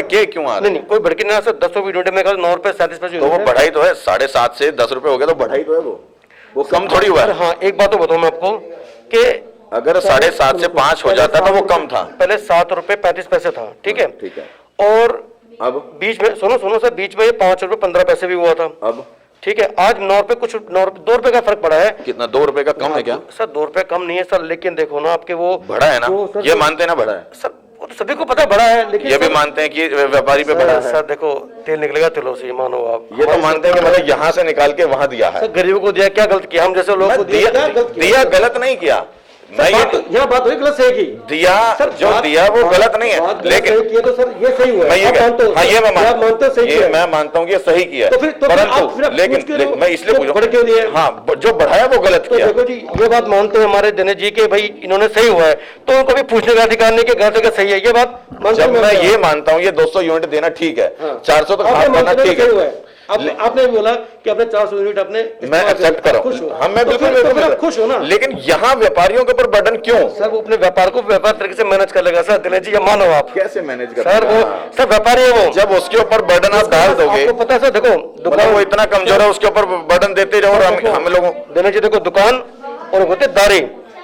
के क्यों आ रहे नहीं, कोई बढ़ के नहीं सर, 10 यूनिट में 9 रुपए 37 पैसे। तो वो बढ़ाई तो है, 7.5 से 10 रुपए हो गया, तो बढ़ाई तो है, वो कम थोड़ी हुआ है। हाँ, एक बात तो बताऊं मैं आपको कि अगर 7.5 से 5 हो जाता तो वो कम था। पहले 7 रुपए 35 पैसे था, ठीक है, ठीक है। और अब बीच में सुनो सर, बीच में ये 5 रुपए 15 पैसे भी हुआ था। अब ठीक है, आज 9 रुपए कुछ 2 रुपए का फर्क पड़ा है। कितना? 2 रुपए का कम है क्या सर? 2 रुपए कम नहीं है सर, लेकिन देखो ना आपके वो बढ़ा है ना, ये मानते हैं ना बढ़ा है सर, वो तो सभी को पता बढ़ा है, लेकिन ये भी मानते हैं कि व्यापारी पे बढ़ा है। सर देखो, तेल निकलेगा तिलों से, मानो आप। ये तो मानते हैं कि मतलब यहाँ से निकाल के वहां दिया है। सर गरीबों को दिया, क्या गलत किया? हम जैसे लोगों को दिया गलत नहीं किया, मैं यह बात हुई गलत सही की। दिया जो दिया वो गलत नहीं है, लेकिन किया तो सर ये सही हुआ। मैं ये हाँ ये मैं मानता हूँ कि ये सही किया, परंतु लेकिन मैं इसलिए पूछूं, हाँ जो बढ़ाया वो गलत किया। देखो जी, ये बात मानते हैं हमारे दिनेश जी के भाई इन्होंने सही हुआ है, तो उनको भी पूछने का अधिकार नहीं कि घर से सही है, ये बात जब मैं ये मानता हूँ ये 200 यूनिट देना ठीक है, 400 तो हाफ करना ठीक है। आपने बोला कि अपने 400 यूनिट अपने मैं एक्सेप्ट कर रहा हूं, हाँ मैं बिल्कुल खुश हो ना, लेकिन यहाँ व्यापारियों के ऊपर बर्डन क्यों? सर वो अपने व्यापार को व्यापार तरीके से मैनेज कर लेगा सर, दिनेश जी ये मानो आप। कैसे मैनेज कर सर? वो सर व्यापारी है वो, जब उसके ऊपर बर्डन आप डाल दोगे, आपको पता है सर, देखो दुकान वो इतना कमजोर है, उसके ऊपर बर्डन देते रहो और हम लोगों। दिनेश जी देखो, दुकान और होते दारी,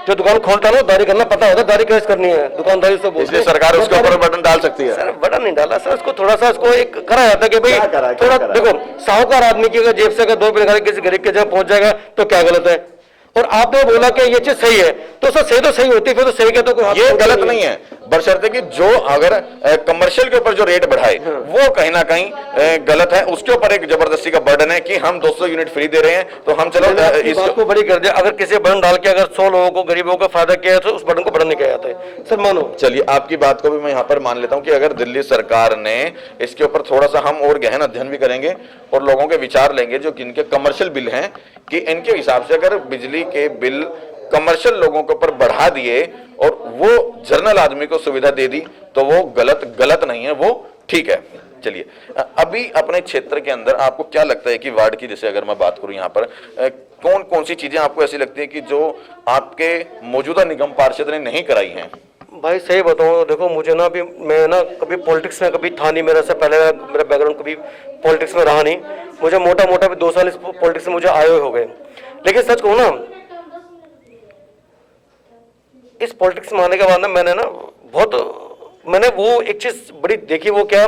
जो दुकान खोलता है ना दारी करना पता होता है, दारी कैसे करनी है, दुकानदारी उसको बोलते हैं। इसलिए सरकार उसके ऊपर बटन डाल सकती है। सर बटन नहीं डाला सर, उसको थोड़ा सा उसको एक करा जाता है कि भाई थोड़ा देखो, साहूकार आदमी की अगर जेब से अगर 2 रुपए निकाल किसी गरीब के जब पहुंच जाएगा तो क्या गलत है? और आपने बोला कि ये चीज सही है, तो सर सही तो सही होती है, फिर तो सही क्या, तो ये गलत नहीं है, बशर्ते कि जो अगर कमर्शियल के ऊपर जो रेट बढ़ाए वो कहीं ना कहीं गलत है, उसके ऊपर एक जबरदस्ती का बर्डन है कि हम 200 यूनिट फ्री दे रहे हैं तो हम चलो इस बात को बड़ी कर दिया। अगर किसी बटन डाल के अगर 100 लोगों को गरीबों का फायदा किया है तो उस बटन को बटन नहीं किया जाता है सर, मानो। चलिए आपकी बात को भी मैं यहाँ पर मान लेता हूँ कि अगर दिल्ली सरकार ने इसके ऊपर थोड़ा सा हम और गहन अध्ययन भी करेंगे और लोगों के विचार लेंगे जो जिनके कमर्शियल बिल हैं, कि इनके हिसाब से अगर बिजली के बिल कमर्शियल लोगों के ऊपर बढ़ा दिए और वो जनरल आदमी को सुविधा दे दी तो वो गलत नहीं है, वो ठीक है। चलिए अभी अपने क्षेत्र के अंदर आपको क्या लगता है कि वार्ड की, जैसे अगर मैं बात करूं यहाँ पर, कौन कौन सी चीजें आपको ऐसी लगती है कि जो आपके मौजूदा निगम पार्षद ने नहीं कराई हैं? भाई सही बताऊं, देखो मुझे ना अभी मैं ना कभी पॉलिटिक्स में कभी था नहीं, मेरा से पहले मेरा बैकग्राउंड कभी पॉलिटिक्स में रहा नहीं, मुझे मोटा भी 2 साल इस पॉलिटिक्स में मुझे आए हुए हो गए। लेकिन सच कहूं ना, इस पॉलिटिक्स में आने के बाद ना मैंने वो एक चीज बड़ी देखी, वो क्या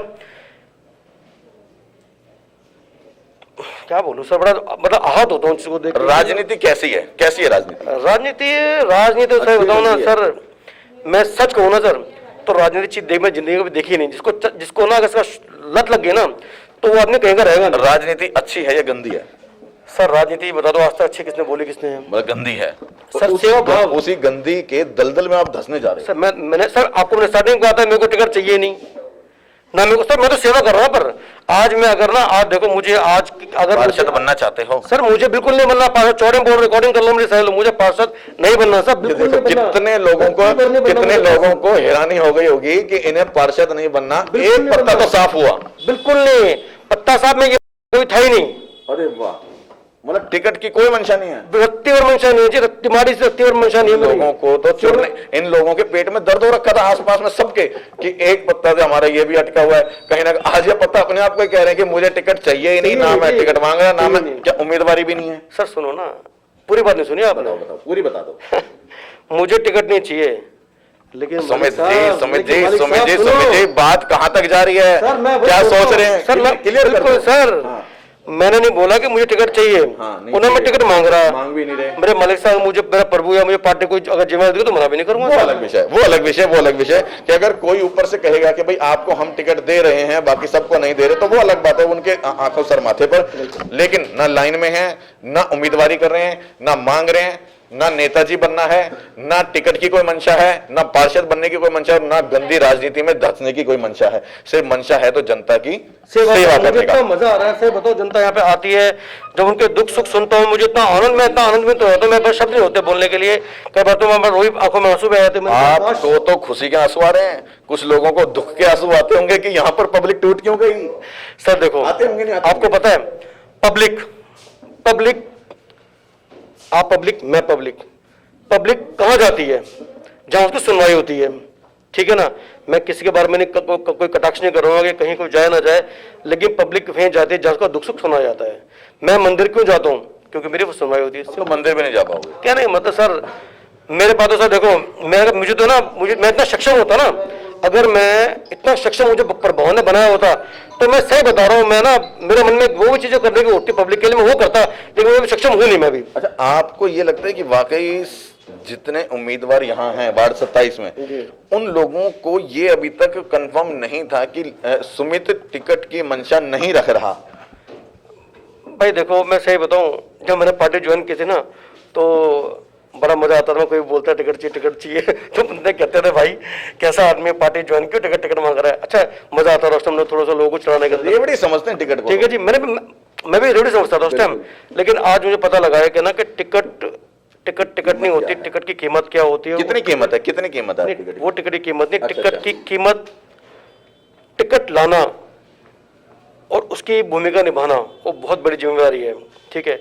बोलूं सर, बड़ा मतलब आहत होता हूँ उसको देख। राजनीति कैसी है राजनीति सही बताऊं ना सर, मैं सच कहूँ ना सर, तो राजनीति चीज मैं जिंदगी में देखी नहीं, जिसको ना इसका लत लग गई ना तो वो आदमी कहीं का रहेगा। राजनीति अच्छी है या गंदी है? सर राजनीति बता दो, आज तक अच्छी किसने बोली, किसने? मतलब गंदी है सर, सेवा भाव। उसी गंदी के दलदल में आप धंसने जा रहे हैं। सर मैंने सर आपको स्टार्टिंग कहा था मेरे को टिकट चाहिए नहीं ना, मेरे को सर मैं तो सेवा कर रहा हूँ, पर आज मैं अगर ना, आज देखो मुझे आज अगर पार्षद बनना चाहते हो सर, मुझे बिल्कुल नहीं बनना पार्षद, चौड़े बोर्ड रिकॉर्डिंग कर लो मेरी सही लो, मुझे पार्षद नहीं बनना सर, बिल्कुल नहीं बनना। कितने लोगों को हैरानी हो गई होगी कि इन्हें पार्षद नहीं बनना, एक पत्ता तो साफ हुआ। बिल्कुल नहीं, पत्ता साफ में ये कोई था ही नहीं। अरे वाह, मतलब टिकट की कोई मंशा नहीं है, रत्तीवर मंशा नहीं है जी, रत्तीमारी से रत्तीवर मंशा नहीं है। लोगों को तो चुरने, इन लोगों के पेट में दर्द हो रखा था आसपास में सबके कि एक पत्ता से हमारा ये भी अटका हुआ है कहीं ना। आज ये पत्ता अपने आप को कह रहे हैं कि मुझे टिकट चाहिए ही नहीं, ना मैं टिकट मांग रहा, ना मैं, क्या उम्मीदवारी भी नहीं है? सर सुनो ना, पूरी बात नहीं सुनी आपने? पूरी बता दो। मुझे टिकट नहीं चाहिए, लेकिन समझिए बात कहां तक जा रही है, क्या सोच रहे हैं? सर क्लियर कर सर, मैंने नहीं बोला कि मुझे टिकट चाहिए, उन्हें मैं टिकट मांग रहा, मांग भी नहीं रहे। मेरे मालिक साहब मुझे, मेरा प्रभु या मुझे पार्टी कोई अगर जिम्मेदारी देगी तो मना भी नहीं करूंगा। वो अलग विषय कि अगर कोई ऊपर से कहेगा कि भाई आपको हम टिकट दे रहे हैं बाकी सबको नहीं दे रहे, तो वो अलग बात है, उनके आंखों सर माथे पर। लेकिन ना लाइन में है, ना उम्मीदवारी कर रहे हैं, ना मांग रहे हैं, ना नेताजी बनना है, ना टिकट की कोई मंशा है, ना पार्षद बनने की कोई मंशा है, ना गंदी राजनीति में धंसने की कोई मंशा है। सिर्फ मंशा है तो जनता की सेवा करने का। मजा आ रहा है। बताओ, जनता यहाँ पे आती है, जब उनके दुख सुख सुनता हूँ, मुझे इतना आनंदित होता है, मेरे पास शब्द नहीं होते बोलने के लिए। कई बार तो मैं रोई आंखों में आंसू बह जाते हैं। आपको तो खुशी के आंसू आ रहे हैं, कुछ लोगों को दुख के आंसू आते होंगे कि यहाँ पर पब्लिक टूट क्यों गई। सर देखो, आते होंगे नहीं आते आपको पता है, पब्लिक आप पब्लिक, मैं पब्लिक कहाँ जाती है? जहां उसकी सुनवाई होती है, ठीक है ना। मैं किसी के बारे में कोई कटाक्ष नहीं करूंगा कि कहीं कोई जाए ना जाए, लेकिन पब्लिक वहीं जाती है जहाँ उसका दुख सुख सुना जाता है। मैं मंदिर क्यों जाता हूँ? क्योंकि मेरी वो सुनवाई होती है। तो मंदिर में नहीं जा पाओगे क्या नहीं मतलब सर, मेरे पास तो सर देखो, मुझे तो ना, मैं इतना सक्षम होता ना, अगर मैं इतना सक्षम मुझे भगवान ने बनाया होता, तो मैं सही बता रहा हूँ, मैं ना, मेरे मन में वो भी चीजें करने की होती पब्लिक के लिए, मैं वो करता, लेकिन मैं सक्षम हूँ नहीं मैं भी। अच्छा, आपको ये लगता है कि वाकई जितने उम्मीदवार यहाँ हैं वार्ड 27 में, उन लोगों को ये अभी तक कंफर्म नहीं था कि सुमित टिकट की मंशा नहीं रख रहा? भाई देखो, मैं सही बताऊं, जब मैंने पार्टी ज्वाइन की थी ना, तो बड़ा मजा आता था। कोई बोलता टिकट चाहिए तो बंदे कहते थे भाई कैसा आदमी, पार्टी ज्वाइन क्यों टिकट मांग रहा है। अच्छा, मजा आता था उस टाइम, थोड़ा सा लोगों को चढ़ाने का। रेवड़ी समझते हैं टिकट को। ठीक है जी, मैं भी रेवड़ी समझता था उस टाइम, लेकिन आज मुझे पता लगा है कि ना कि टिकट नहीं होती, टिकट की कीमत क्या होती है। कितनी कीमत है? कितनी कीमत है टिकट? वो टिकट की कीमत नहीं, अच्छा, टिकट की कीमत, टिकट लाना और उसकी भूमिका निभाना वो बहुत बड़ी जिम्मेदारी है। ठीक है,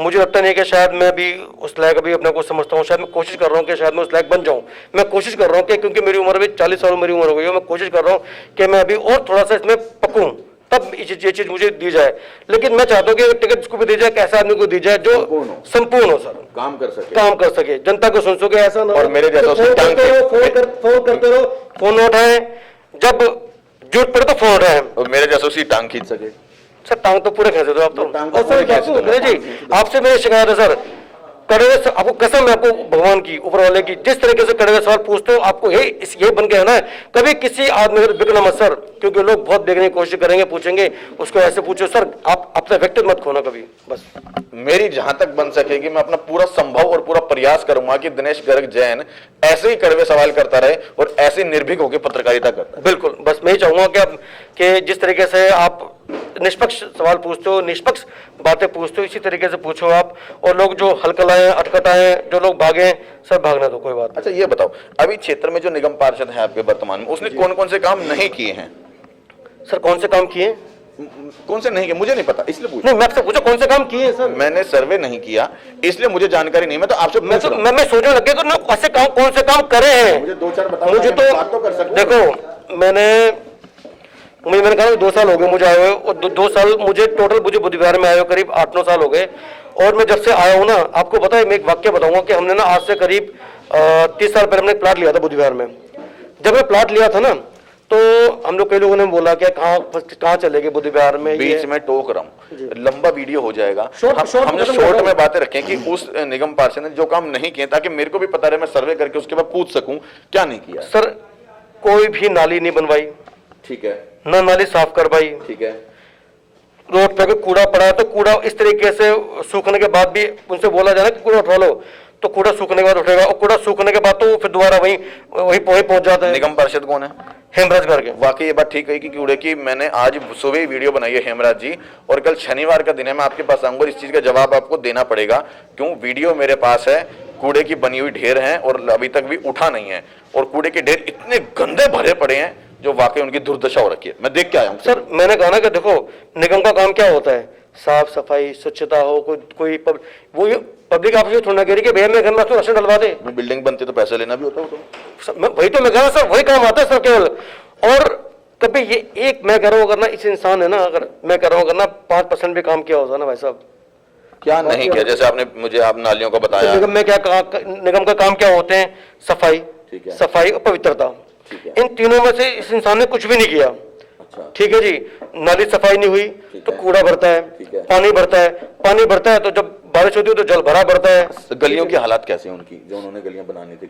मुझे लगता नहीं है कि शायद मैं भी उस लायक अभी अपने को समझता हूँ। शायद मैं कोशिश कर रहा हूँ कि शायद मैं उस लायक बन जाऊँ। मैं कोशिश कर रहा हूँ कि क्योंकि मेरी उम्र भी 40 साल मेरी उम्र हो गई है, मैं कोशिश कर रहा हूँ कि मैं अभी और थोड़ा सा इसमें पकूँ, तब ये चीज मुझे दी जाए। लेकिन मैं चाहता हूँ कि टिकट उसको भी दी जाए, कैसा आदमी को दी जाए जो संपूर्ण हो सर, काम कर सके, जनता को सुन सके। ऐसा ना और मेरे जैसा फोन करते रहो, फोन उठाए, जब जरूरत पड़े तो फोन उठाए, और मेरे जैसा उसी टांग खींच सके। सर टांग तो पूरे खींच दो आप तो। तो और सर जी, आपसे मेरी शिकायत है सर, कड़वे से आपको कसम है, आपको भगवान की, ऊपर वाले की, जिस तरीके से कड़वे सवाल पूछते हो आपको यही बन के आना है। कभी किसी आदमी को बिकना मत सर, क्योंकि लोग बहुत देखने की कोशिश करेंगे, पूछेंगे उसको ऐसे पूछो सर, आप अपना व्यक्तित्व मत खोना कभी। बस मेरी जहां तक बन सकेगी मैं अपना पूरा संभव और पूरा प्रयास करूंगा कि दिनेश गर्ग जैन ऐसे ही कड़वे सवाल करता रहे और ऐसे निर्भीक होकर पत्रकारिता करता है। बिल्कुल, बस मैं ही चाहूंगा कि जिस तरीके से आप निष्पक्ष सवाल पूछते हो, निष्पक्ष बातें पूछते हो, इसी तरीके से पूछो आप। और लोग जो हलकलाएं, अटकटाएं, जो लोग भागे, सब भागने दो, कोई बात। अच्छा ये बताओ, अभी क्षेत्र में जो निगम पार्षद है आपके वर्तमान में, उसने कौन कौन से काम नहीं किए हैं? सर कौन से काम किए? कौन से नहीं किए मुझे नहीं पता, इसलिए पूछा। नहीं, मैं आपसे पूछा कौन से काम किए सर? मैंने सर्वे नहीं किया, इसलिए मुझे जानकारी नहीं। मैं तो आपसे मैं सोचने लग गया कि ऐसे काम, कौन से काम करे हैं। मुझे 2-4 बताओ। मुझे तो बात तो कर सकते हो। देखो, मैंने कहा 2 साल हो गए मुझे आए हुए, और 2 साल मुझे टोटल बुद्ध विहार में आए हुए करीब 8-9 साल हो गए। और मैं जब से आया हूँ ना, आपको पता है, मैं एक वाक्य बताऊंगा कि हमने ना आज से करीब 30 साल पहले हमने एक प्लाट लिया था बुद्ध विहार में। जब मैं प्लाट लिया था ना, तो हम लोग, कई लोगों ने बोला कि कहाँ चलेंगे बुद्ध विहार में। बीच में टोक रहा हूँ, लंबा वीडियो हो जाएगा। शॉर्ट हमने शॉर्ट में बातें रखें कि उस निगम पार्षद ने जो काम नहीं किए, ताकि मेरे को भी पता रहे, मैं सर्वे करके उसके बाद पूछ सकूं क्या नहीं किया। सर कोई भी नाली नहीं बनवाई, ठीक है, ना नाली साफ करवाई, ठीक है। रोड पे कूड़ा पड़ा है तो कूड़ा इस तरीके से सूखने के बाद भी उनसे बोला जाए कि कूड़ा उठवा लो, तो कूड़ा सूखने के बाद उठेगा, और कूड़ा सूखने के बाद तो फिर दोबारा वही पहुंच जाता है। निगम पार्षद कौन है? हेमराज करके। वाकई ये बात ठीक है कि कूड़े की मैंने आज सुबह ही वीडियो बनाई है हेमराज जी, और कल शनिवार का दिन है, मैं आपके पास आऊंगा, इस चीज का जवाब आपको देना पड़ेगा। क्यों? वीडियो मेरे पास है, कूड़े की बनी हुई ढेर है और अभी तक भी उठा नहीं है, और कूड़े के ढेर इतने गंदे भरे पड़े हैं जो वाकई उनकी दुर्दशा हो रखी है। मैं देख के आया हूँ सर। मैंने कहा ना कि देखो, निगम का काम क्या होता है, साफ सफाई, स्वच्छता हो, कोई वो पब्लिक आपसे थोड़ा कह रही कि भैया मेरे घर में तो राशन डलवा दे। बिल्डिंग बनती तो पैसे लेना भी होता हो तो वही तो मैं कह रहा सर, वही काम आता है सर केवल। और कभी ये एक, मैं कह रहा हूँ, अगर ना इस इंसान है ना, अगर मैं कह रहा हूँ अगर ना 5% भी काम किया होता ना भाई साहब। क्या नहीं किया? जैसे आपने मुझे आप नालियों का बताया। निगम में निगम का काम क्या होते हैं? सफाई, सफाई और पवित्रता, इन तीनों में से इस इंसान ने कुछ भी नहीं किया। ठीक है जी, नाली सफाई नहीं हुई तो कूड़ा भरता है, पानी भरता है तो जब बारिश होती है तो जल भरा भरता है। गलियों की हालात कैसी है उनकी, जो उन्होंने गलियां बनानी थी?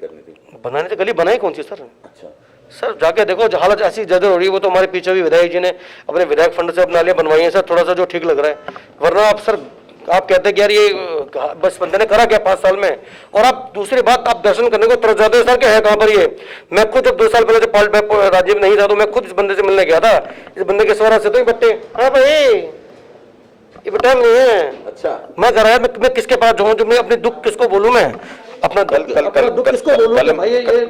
गली बनाई कौन सी सर? अच्छा सर जाके देखो, हालत ऐसी जर्जर हो रही है। वो तो हमारे पीछे भी विधायक जी ने अपने विधायक फंड से अब नालियां बनवाई हैं सर, थोड़ा सा जो ठीक लग रहा है। वरना आप सर, आप कहते हैं कि यार ये बस बंदे ने करा क्या 5 साल में। और आप दूसरी बात, आप दर्शन करने को तरस जाते हो सर, क्या है कहाँ पर ये। मैं खुद जब 2 साल पहले जब राज्य में नहीं था तो मैं खुद इस बंदे से मिलने गया था। इस बंदे के स्वरा से तो ये बट्टे, हाँ भाई ये बट्टा नहीं है। अच्छा, मैं कह रहा है मैं किसके पास जाऊँ, जो मैं अपने दुख किसको बोलूँ, मैं अपना दुख किसको बोलूँ भाई। ये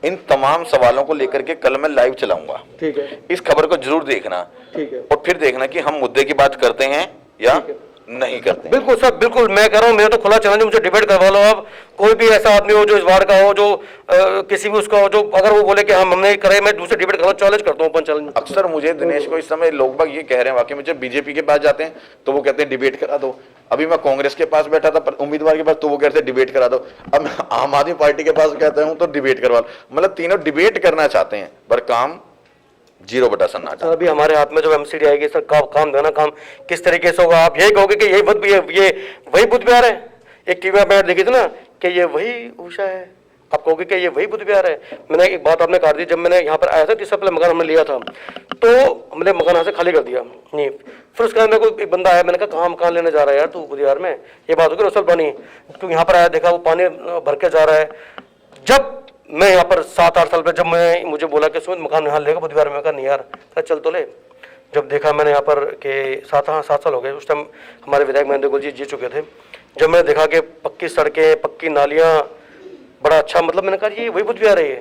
इन तमाम सवालों को लेकर के कल मैं लाइव चलाऊंगा। ठीक है, इस खबर को जरूर देखना, ठीक है, और फिर देखना कि हम मुद्दे की बात करते हैं या नहीं करते हैं। बिल्कुल सर, बिल्कुल। मैं कह रहा हूँ, मेरा तो खुला चैलेंज, मुझे डिबेट करवा लो आप। कोई भी ऐसा आदमी हो जो इस बार का हो, जो किसी भी उसका हो, जो अगर वो बोले कि हमने करे, मैं दूसरे डिबेट करवा, चैलेंज करता हूँ, ओपन चैलेंज। अक्सर मुझे दिनेश को इस समय लोग बाग ये कह रहे हैं, वाकई मुझे बीजेपी के पास जाते हैं तो वो कहते हैं डिबेट करा दो। अभी मैं कांग्रेस के पास बैठा था उम्मीदवार के पास, तो वो कहते हैं डिबेट करा दो। अब मैं आम आदमी पार्टी के पास कहता हूं तो डिबेट करवा लो। मतलब तीनों डिबेट करना चाहते हैं पर काम 0 सन्नाटा। सर अभी हमारे हाथ में जब एमसीडी आएगी सर, काम देना, काम किस तरीके से होगा। आप यही कहोगे कि ये वही बुद्ध विहार है। एक टीवी में देखी थी ना कि ये वही उषा है, आप कहोगे कि ये वही बुद्ध विहार है। मैंने एक बात आपने काट दी, जब मैंने यहाँ पर आया था 30 साल पहले मकान हमने लिया था, तो हमने मकान यहाँ से खाली कर दिया नहीं। फिर उसके बाद मेरे को एक बंदा आया, मैंने कहा कहाँ मकान लेने जा रहा है यार तू बुद्ध विहार में, ये बात होगी रसल पानी, क्योंकि यहाँ पर आया देखा वो पानी भर के जा रहा है। जब मैं यहाँ पर 7-8 साल पहले जब मुझे बोला कि सुमित मकान यहाँ लेगा बुद्ध विहार में, कहा नहीं यार, कहा चल तो ले। जब देखा मैंने यहाँ पर के 7 साल हो गए, उस टाइम हमारे विधायक महेंद्र गोल जी जी चुके थे। जब मैंने देखा कि पक्की सड़कें, पक्की नालियाँ, बड़ा अच्छा, मतलब मैंने कहा ये वही बुद्ध विहार है। ये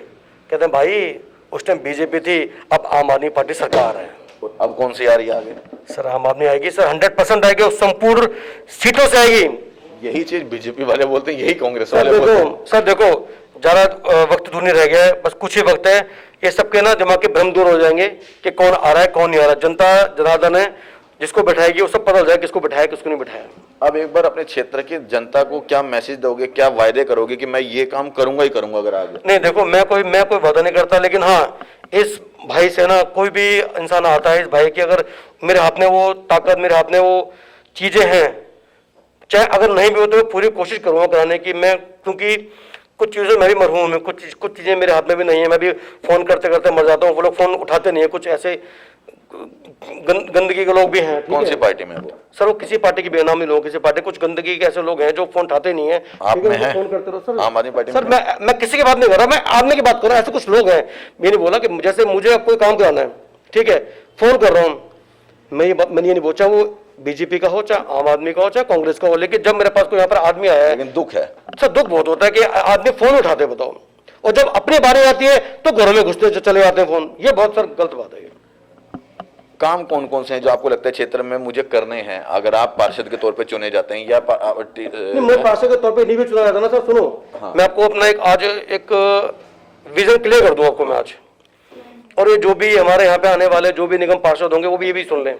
कहते हैं भाई उस टाइम बीजेपी थी, अब आम आदमी पार्टी सरकार है। अब कौन सी आ रही है आगे? सर आम आदमी आएगी सर, 100% आएगी, संपूर्ण सीटों से आएगी। यही चीज बीजेपी वाले बोलते हैं, यही कांग्रेस सर वाले बोलते हैं। देखो, सर देखो, ज़्यादा वक्त दूर नहीं रह गया है, बस कुछ ही वक्त है। ये सबके ना दिमाग के भ्रम दूर हो जाएंगे कि कौन आ रहा है कौन नहीं आ रहा है। जनता जनार्दन है, जिसको बैठाएगी वो सब पता चल जाएगा किसको बैठाया किसको नहीं बैठाया। अब एक बार अपने क्षेत्र की जनता को क्या मैसेज दोगे, क्या वायदे करोगे कि मैं ये काम करूंगा ही करूंगा अगर आगे? नहीं देखो, मैं कोई वादा नहीं करता, लेकिन हाँ इस भाई से ना कोई भी इंसान आता है, इस भाई की अगर मेरे हाथ में वो ताकत, मेरे हाथ में वो चीजें हैं, चाहे अगर नहीं भी हो तो मैं पूरी कोशिश करूंगा कराने की। मैं क्योंकि कुछ चीज़ें मैं भी मरहूम हूँ, कुछ चीज़ें मेरे हाथ में भी नहीं है। मैं भी फ़ोन करते करते मर जाता हूँ, वो लोग फ़ोन उठाते नहीं है। कुछ ऐसे गंदगी के लोग भी हैं। कौन सी पार्टी में वो? सर वो किसी पार्टी के बेनामी लोग, किसी पार्टी, कुछ गंदगी के ऐसे लोग हैं जो फोन उठाते नहीं है। आप में हैं? फोन करते रहो सर, आम आदमी पार्टी सर में? मैं किसी की बात नहीं कर रहा, मैं आदमी की बात कर रहा हूँ। ऐसे कुछ लोग हैं, मैंने बोला कि जैसे मुझे कोई काम कराना है, ठीक है, फोन कर रहा हूँ, मैंने ये नहीं पूछा वो बीजेपी का हो, चाहे आम आदमी का हो, चाहे कांग्रेस का हो, लेकिन जब मेरे पास कोई यहाँ पर आदमी आया है, लेकिन दुख है सर, दुख बहुत होता है कि आदमी फोन उठाते, बताओ, और जब अपनी बारी आती है तो घरों में घुसते चले जाते हैं फोन। ये बहुत सर गलत बात है। काम कौन कौन से हैं जो आपको लगता है क्षेत्र में मुझे करने हैं अगर आप पार्षद के तौर पे चुने जाते हैं या मैं पार्षद के तौर पे नहीं भी चुना जाता ना सर। सुनो, हाँ। मैं आपको अपना एक विजन क्लियर कर दूं आपको मैं आज, और ये जो भी हमारे यहाँ पे आने वाले जो भी निगम पार्षद होंगे वो भी ये भी सुन लें,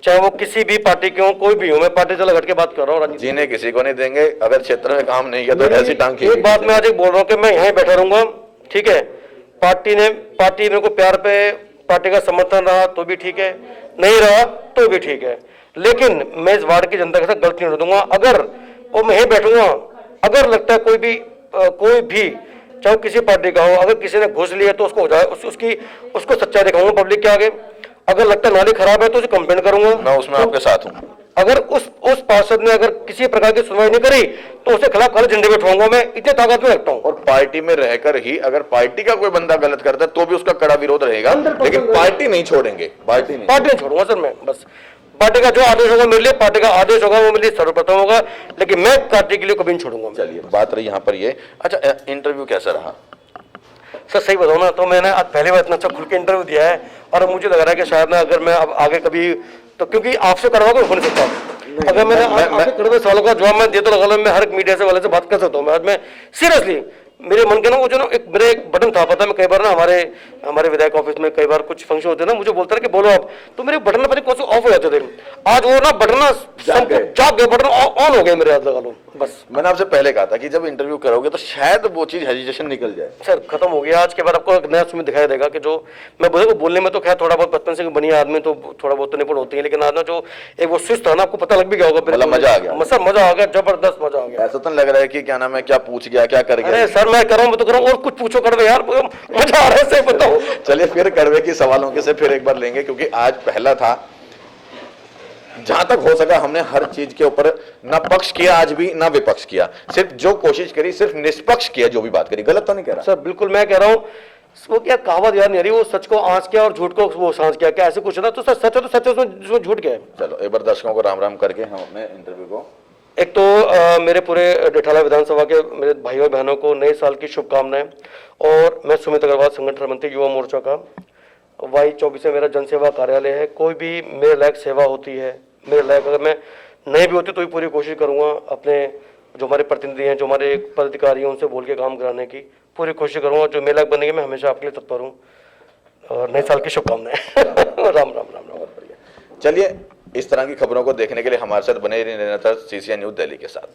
चाहे वो किसी भी पार्टी के हो, कोई भी हो। मैं पार्टी चला घट के बात कर रहा हूँ, जीने किसी को नहीं देंगे अगर क्षेत्र में काम नहीं किया तो ऐसी टांग एक बात मैं आज एक बोल रहा हूँ कि मैं यहाँ बैठा रहूंगा, ठीक है। पार्टी मेरे को प्यार पे, पार्टी का समर्थन रहा तो भी ठीक है, नहीं रहा तो भी ठीक है, लेकिन मैं इस वार्ड की जनता के साथ गलती नहीं दूंगा। अगर वो मैं यहीं बैठूंगा, अगर लगता है कोई भी चाहे किसी पार्टी का हो, अगर किसी ने घुस लिया तो उसको हो जाए, उसको सच्चाई दिखाऊंगा पब्लिक के आगे। अगर लगता है नाली खराब है तो उसे कंप्लेंट करूंगा, मैं उसमें आपके साथ हूँ। अगर उस पार्षद ने अगर किसी प्रकार की सुनवाई नहीं करी तो उसके खिलाफ काले झंडे बैठाऊंगा। मैं इतने ताकत में रखता हूँ। और पार्टी में रहकर ही अगर पार्टी का कोई बंदा गलत करता है तो भी उसका कड़ा विरोध रहेगा, लेकिन पार्टी नहीं छोड़ेंगे, पार्टी नहीं छोड़ूंगा सर। मैं बस पार्टी का जो आदेश होगा मेरे लिए, पार्टी का आदेश होगा वो मेरे लिए सर्वप्रथम होगा, लेकिन मैं पार्टी के लिए कभी नहीं छोड़ूंगा। चलिए, बात रही यहाँ पर ये। अच्छा, इंटरव्यू कैसा रहा? सर सही बताऊँ ना तो मैंने आज पहली बार इतना अच्छा खुल के इंटरव्यू दिया है, और मुझे लग रहा है कि शायद ना अगर मैं अब आगे कभी तो, क्योंकि आपसे करवा कोई हो नहीं सकता। अगर मैंने आपसे करवे सवालों का जवाब मैं दे तो लगा, मैं हर एक मीडिया से वाले से बात कर सकता हूँ। मैं सीरियसली मेरे मन के ना वो जो ना मेरे एक बटन था, पता है, मैं कई बार ना हमारे विधायक ऑफिस में कई बार कुछ फंक्शन होते हैं ना, मुझे बोलता है कि बोलो आप, तो मेरे बटन पता कौन से ऑफ हो जाते थे। आज वो ना बटन ना जाग गए, बटन ऑन हो गए मेरे हाथ, लगा लो बस। मैंने आपसे पहले कहा था कि जब इंटरव्यू करोगे तो शायद वो चीज हेजिटेशन निकल जाए। सर खत्म हो गया। आज के बाद आपको एक नया सुमित दिखाई देगा कि जो मैं बोलने में तो खैर थोड़ा बहुत बचपन से बनी आदमी तो थोड़ा बहुत तो निपुण होती है, लेकिन आज ना जो एक वो शिस्त था ना, आपको पता लग भी गया होगा। मतलब मजा आ गया सर, मजा आ गया, जबरदस्त मजा आ गया। ऐसा तो लग रहा है कि क्या नाम है, क्या पूछ गया, क्या कर गया? अरे सर मैं कर रहा हूँ, तो कर रहा हूँ, और कुछ पूछो करवे यार, मजा आ रहा है, सही बताओ। चलिए फिर करवे की सवालों के से फिर एक बार लेंगे, क्योंकि आज पहला था जहां तक हो सका हमने हर चीज के ऊपर ना पक्ष किया आज भी ना विपक्ष किया, सिर्फ जो कोशिश करी सिर्फ निष्पक्ष किया, जो भी बात करी। गलत तो नहीं कह रहा? सर बिल्कुल मैं कह रहा हूँ, वो क्या कहावत याद नहीं आ रही, वो सच को आंच किया और झूठ को वो सांस किया, क्या ऐसे कुछ ना, तो सर सच है तो सच है, उसमें झूठ क्या है। चलो एक बार दर्शकों को राम राम करके हम अपने इंटरव्यू को, एक तो मेरे पूरे डिठाला विधानसभा के मेरे भाइयों बहनों को नए साल की शुभकामनाएं। और मैं सुमित अग्रवाल, संगठन मंत्री युवा मोर्चा का, वाई 24 में मेरा जनसेवा कार्यालय है। कोई भी मेरे लायक सेवा होती है, मेरे लायक अगर मैं नहीं भी होती तो भी पूरी कोशिश करूंगा अपने जो हमारे प्रतिनिधि हैं, जो हमारे पदाधिकारी हैं, उनसे बोल के काम कराने की पूरी कोशिश करूंगा। जो मेरे लायक बनेंगे मैं हमेशा आपके लिए तत्पर हूँ। और नए साल की शुभकामनाएं। राम राम राम राम। चलिए इस तरह की खबरों को देखने के लिए हमारे साथ बने रहिए निरंतर CCN न्यूज़ दिल्ली के साथ।